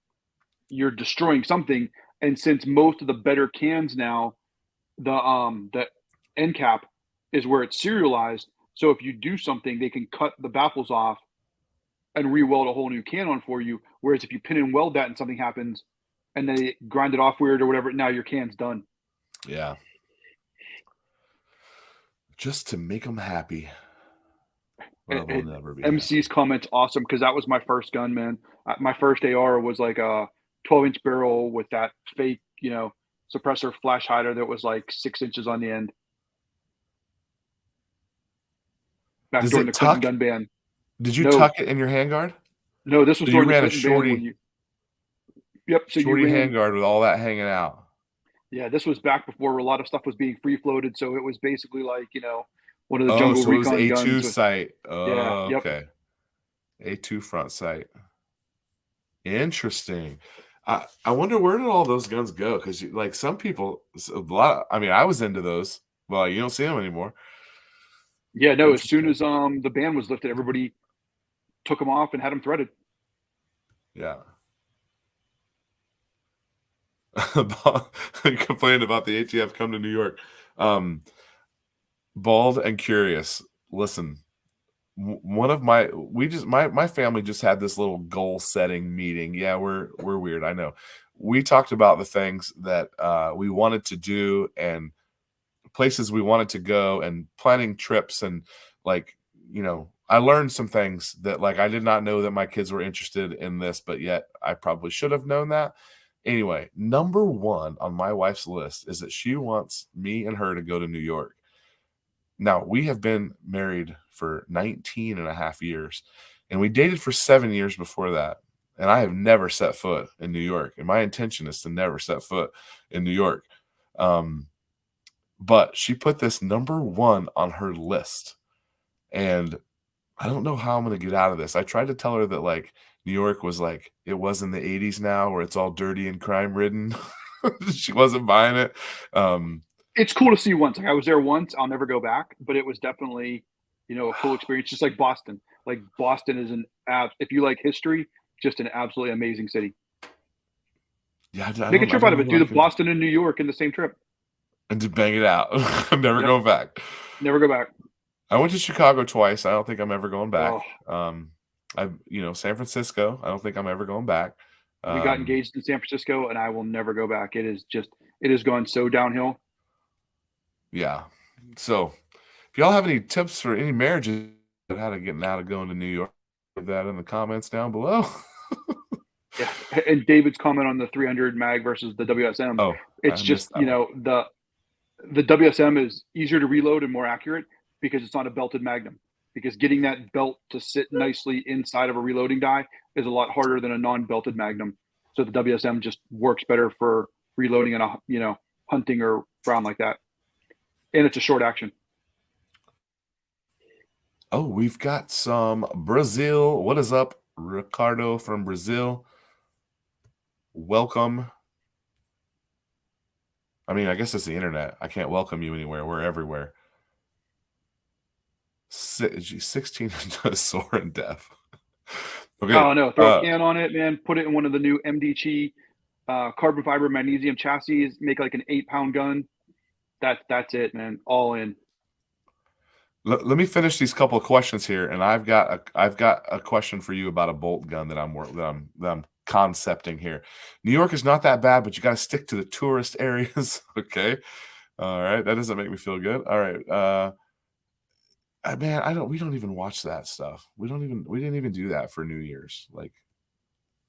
you're destroying something. And since most of the better cans now, the end cap is where it's serialized. So if you do something, they can cut the baffles off and re-weld a whole new can on for you. Whereas if you pin and weld that and something happens and they grind it off weird or whatever, now your can's done.
Yeah. Just to make them happy. Well, they'll never be
MC's
happy.
comment's awesome because that was my first gun, man. My first AR was like a 12-inch barrel with that fake, suppressor flash hider that was like 6 inches on the end. Back during the Clinton gun ban.
Did you tuck it in your handguard?
No, this was during the Clinton
shorty,
ban. Yep. So
shorty handguard with all that hanging out.
Yeah, this was back before a lot of stuff was being free floated. So it was basically like, one of the jungle recon
it was
guns.
A2 sight.
Yeah. Yep.
Okay. A2 front sight. Interesting. I wonder where did all those guns go? Because like some people, I was into those. Well, you don't see them anymore.
Yeah, no. As soon as the ban was lifted, everybody took them off and had them threaded.
Yeah. Complained about the ATF come to New York. Bald and curious. Listen, one of my family just had this little goal setting meeting. Yeah, we're weird. I know. We talked about the things that we wanted to do and places we wanted to go and planning trips and like, I learned some things that like I did not know that my kids were interested in this, but yet I probably should have known that. Anyway, number one on my wife's list is that she wants me and her to go to New York. Now, we have been married for 19 and a half years, and we dated for 7 years before that. And I have never set foot in New York, and my intention is to never set foot in New York. But she put this number one on her list, and I don't know how I'm going to get out of this. I tried to tell her that like New York was like it was in the 80s now where it's all dirty and crime ridden. She wasn't buying it.
It's cool to see once. Like, I was there once. I'll never go back, but it was definitely, a cool experience. Just like Boston. Like Boston is if you like history, just an absolutely amazing city.
Yeah,
Make a trip out of it. Do the Boston and New York in the same trip.
And just bang it out. I'm never going back.
Never go back.
I went to Chicago twice. I don't think I'm ever going back.
Oh.
San Francisco. I don't think I'm ever going back.
We got engaged in San Francisco, and I will never go back. It has gone so downhill.
Yeah. So, if y'all have any tips for any marriages that how to get out of going to New York, put that in the comments down below.
Yeah, and David's comment on the 300 mag versus the WSM.
Oh,
it's just the WSM is easier to reload and more accurate because it's not a belted magnum. Because getting that belt to sit nicely inside of a reloading die is a lot harder than a non-belted magnum. So the WSM just works better for reloading in a hunting or round like that, and it's a short action.
Oh, we've got some Brazil. What is up, Ricardo from Brazil? Welcome. I mean, I guess it's the internet. I can't welcome you anywhere. We're everywhere. 16 sore and deaf. Okay.
Oh no! Throw a can on it, man. Put it in one of the new MDC carbon fiber magnesium chassis. Make like an 8-pound gun. That's it, man. All in.
Let me finish these couple of questions here, and I've got a question for you about a bolt gun that I'm concepting here. New York is not that bad, but you got to stick to the tourist areas. Okay, all right. That doesn't make me feel good. All right, man, we don't even watch that stuff. We didn't even do that for New Year's. Like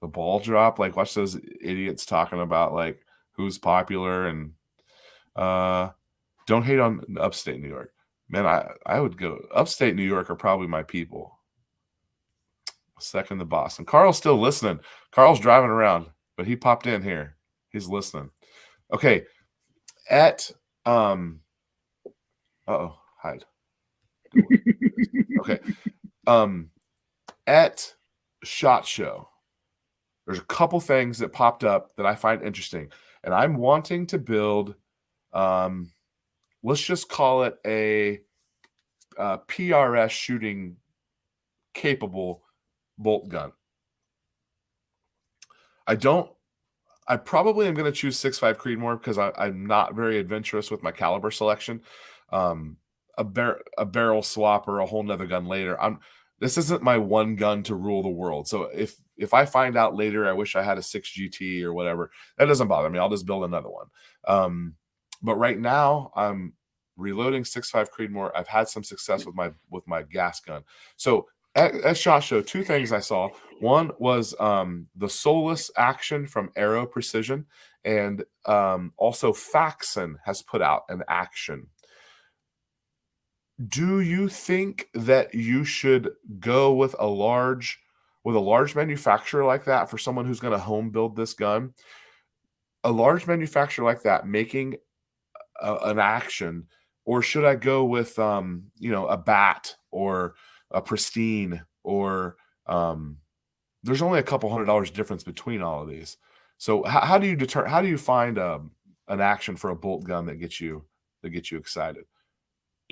the ball drop. Like watch those idiots talking about like who's popular and don't hate on upstate New York. Man, I would go upstate New York are probably my people. Second to Boston. Carl's still listening. Carl's driving around, but he popped in here. He's listening. Okay. At hide. Okay. At SHOT Show, there's a couple things that popped up that I find interesting. And I'm wanting to build let's just call it a PRS shooting capable bolt gun. I probably am going to choose 6.5 Creedmoor because I'm not very adventurous with my caliber selection. A barrel swap or a whole nother gun later. This isn't my one gun to rule the world. So if I find out later I wish I had a 6 GT or whatever, that doesn't bother me. I'll just build another one. But right now I'm reloading 6.5 Creedmoor. I've had some success with my gas gun. So at SHOT Show, two things I saw. One was the Solus action from Aero Precision, and also Faxon has put out an action. Do you think that you should go with a large manufacturer like that for someone who's going to home build this gun? A large manufacturer like that making an action, or should I go with a Bat or a Pristine, or there's only a couple $100 difference between all of these. So how do you find an action for a bolt gun that gets you excited?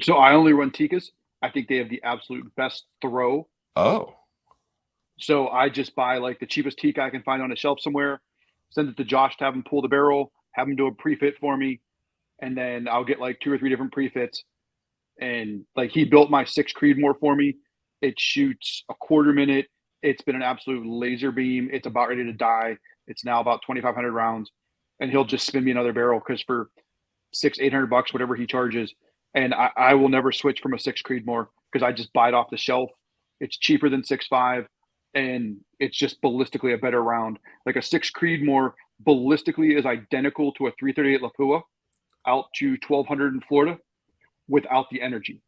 So I only run Tikas. I think they have the absolute best throw.
Oh.
So I just buy like the cheapest Tika I can find on a shelf somewhere, send it to Josh to have him pull the barrel, have him do a pre-fit for me, and then I'll get like 2 or 3 different pre-fits. And like he built my 6 Creedmoor for me. It shoots a quarter minute. It's been an absolute laser beam. It's about ready to die. It's now about 2,500 rounds, and he'll just spin me another barrel because for $600-800, whatever he charges. And I will never switch from a 6 Creedmoor because I just buy it off the shelf. It's cheaper than 6.5, and it's just ballistically a better round. Like a 6 Creedmoor ballistically is identical to a 338 Lapua out to 1,200 in Florida without the energy.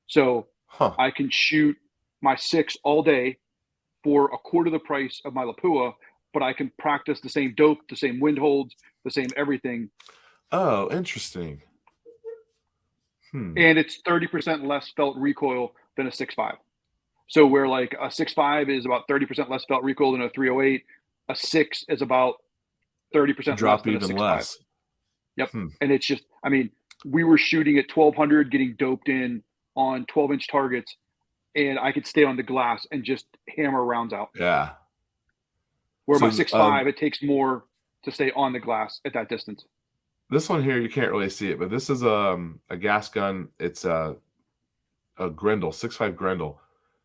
So I can shoot my 6 all day for a quarter the price of my Lapua, but I can practice the same dope, the same wind holds, the same everything.
Oh, interesting.
And it's 30% less felt recoil than a 6.5. So where like a 6.5 is about 30% less felt recoil than a 308, a 6 is about 30%
drop
less
even
than a 6.5.
less.
Yep. And it's just, I mean, we were shooting at 1200, getting doped in on 12-inch targets, and I could stay on the glass and just hammer rounds out.
Yeah.
Where
So
my 6.5, it takes more to stay on the glass at that distance.
This one here, you can't really see it, but this is a gas gun. It's a Grendel, 6.5 Grendel.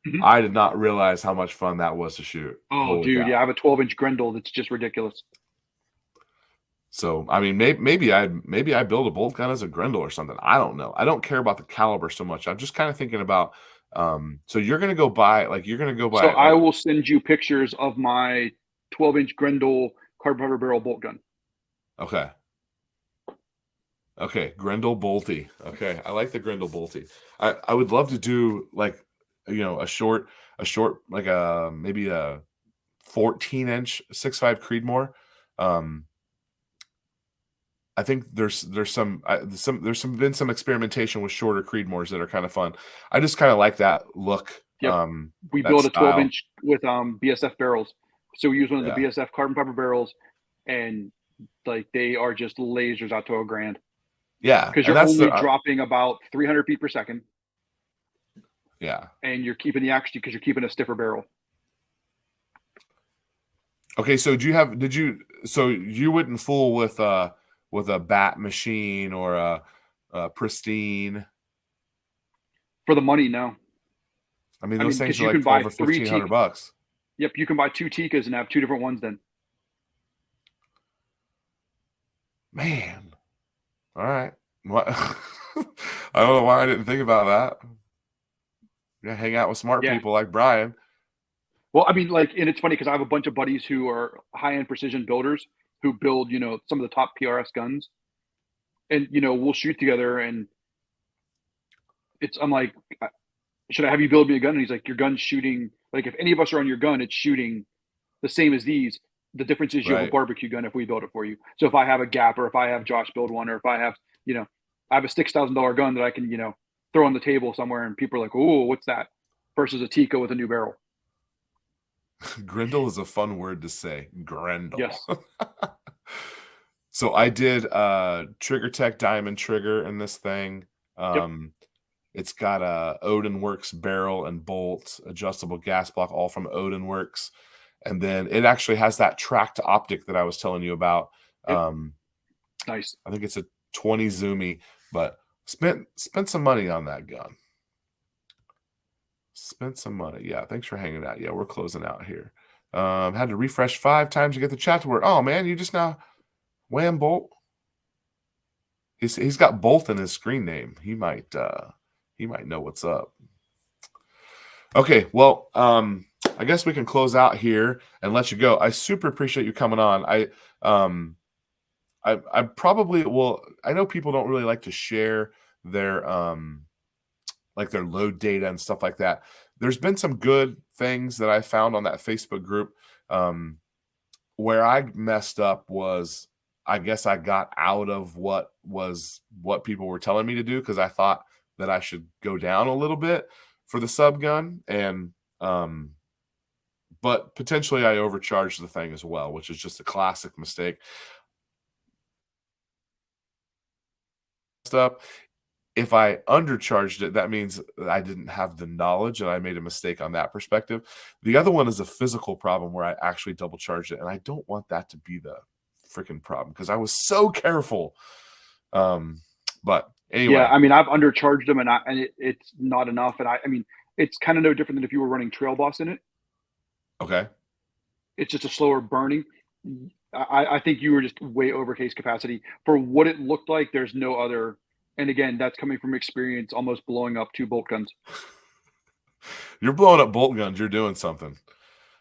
Mhm.
I did not realize how much fun that was to shoot.
Oh,
Holy
dude,
cow.
yeah, I have a 12-inch Grendel that's just ridiculous.
So, I mean, maybe I build a bolt gun as a Grendel or something. I don't know. I don't care about the caliber so much. I'm just kind of thinking about. So you're gonna go buy
So I will send you pictures of my 12-inch Grendel carbon fiber barrel bolt gun.
Okay. Okay, Grendel Bolty. Okay, I like the Grendel Bolty. I would love to do like, a short like maybe a 14-inch 6.5 Creedmoor. I think there's been some experimentation with shorter Creedmoors that are kind of fun. I just kind of like that look.
Yep. We
that
build a
style.
12-inch with BSF barrels. So we use one of the
Yeah.
BSF carbon fiber barrels, and like they are just lasers out to a grand.
Yeah,
Because you're only dropping about 300 feet per second.
Yeah.
And you're keeping the action because you're keeping a stiffer barrel.
Okay, so so you wouldn't fool with a bat machine or a pristine?
For the money, no.
I mean, those things are like
$1,200 or
$1,500.
Yep, you can buy 2 Tikas and have 2 different ones then.
Man. All right. What? I don't know why I didn't think about that. Yeah, hang out with smart people like Brian.
Well, I mean, like, and it's funny because I have a bunch of buddies who are high-end precision builders who build, some of the top PRS guns. And, we'll shoot together, and I'm like, should I have you build me a gun? And he's like, your gun's shooting, like, if any of us are on your gun, it's shooting the same as these. The difference is you have a barbecue gun if we build it for you. So if I have a Gap, or if I have Josh build one, or if I have, I have a $6,000 gun that I can, throw on the table somewhere, and people are like, "Oh, what's that?" Versus a Tika with a new barrel.
Grendel is a fun word to say. Grendel.
Yes.
So I did Trigger Tech Diamond Trigger in this thing. It's got a Odin Works barrel and bolt, adjustable gas block, all from Odin Works. And then it actually has that tracked optic that I was telling you about.
Nice.
I think it's a 20 Zoomy, but spent some money on that gun. Spent some money. Yeah, thanks for hanging out. Yeah, we're closing out here. Had to refresh 5 times to get the chat to work. Oh man, you just now wham bolt. He's got Bolt in his screen name. He might know what's up. Okay, well, I guess we can close out here and let you go. I super appreciate you coming on. I probably will. I know people don't really like to share their like their load data and stuff like that. There's been some good things that I found on that Facebook group. Where I messed up was, I guess I got out of what people were telling me to do, because I thought that I should go down a little bit for the sub gun, and but potentially I overcharged the thing as well, which is just a classic mistake. If I undercharged it, that means I didn't have the knowledge and I made a mistake on that perspective. The other one is a physical problem where I actually double charged it, and I don't want that to be the freaking problem because I was so careful. But anyway,
yeah, I mean, I've undercharged them, and it's not enough. And I mean, it's kind of no different than if you were running Trail Boss in it.
Okay.
It's just a slower burning. I think you were just way over case capacity for what it looked like. There's no other. And again, that's coming from experience, almost blowing up 2 bolt guns.
You're blowing up bolt guns. You're doing something.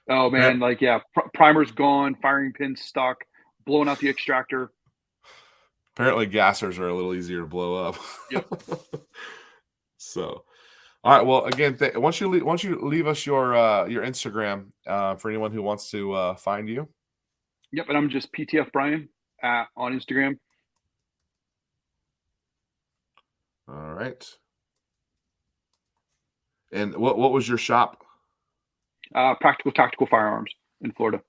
Oh man, like, yeah, primer's gone, firing pin's stuck, blowing out the extractor.
Apparently gassers are a little easier to blow up.
Yep.
So, all right. Well, again, once you leave us your Instagram for anyone who wants to find you.
Yep, and I'm just PTF Brian on Instagram.
All right. And what was your shop?
Practical Tactical Firearms in Florida.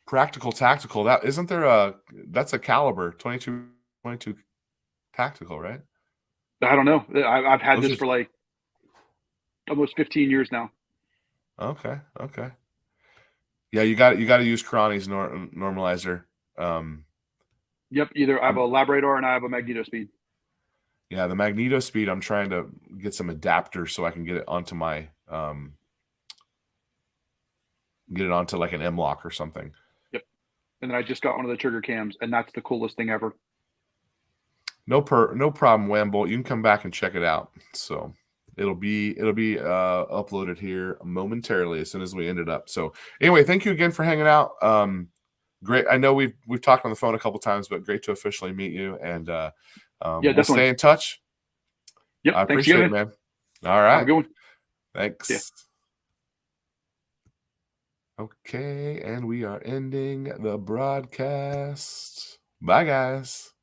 Practical Tactical. That isn't there that's a caliber 22 22 tactical, right?
I don't know. I've had
Those
this
are-
for like almost 15 years now.
Okay. Yeah, you got to use Karani's normalizer.
Yep, either I have a lab radar and I have a magneto speed.
Yeah, the magneto speed, I'm trying to get some adapters so I can get it onto my get it onto like an M-lock or something.
Yep. And then I just got one of the trigger cams, and that's the coolest thing ever.
No problem, Wambolt. You can come back and check it out. So it'll be uploaded here momentarily as soon as we end it up. So anyway, thank you again for hanging out. Great. I know we've talked on the phone a couple times, but great to officially meet you. And
Yeah,
we'll
definitely
stay in touch.
Yep.
I appreciate it, man. All right.
Have a good one.
Thanks.
Yeah.
Okay, and we are ending the broadcast. Bye, guys.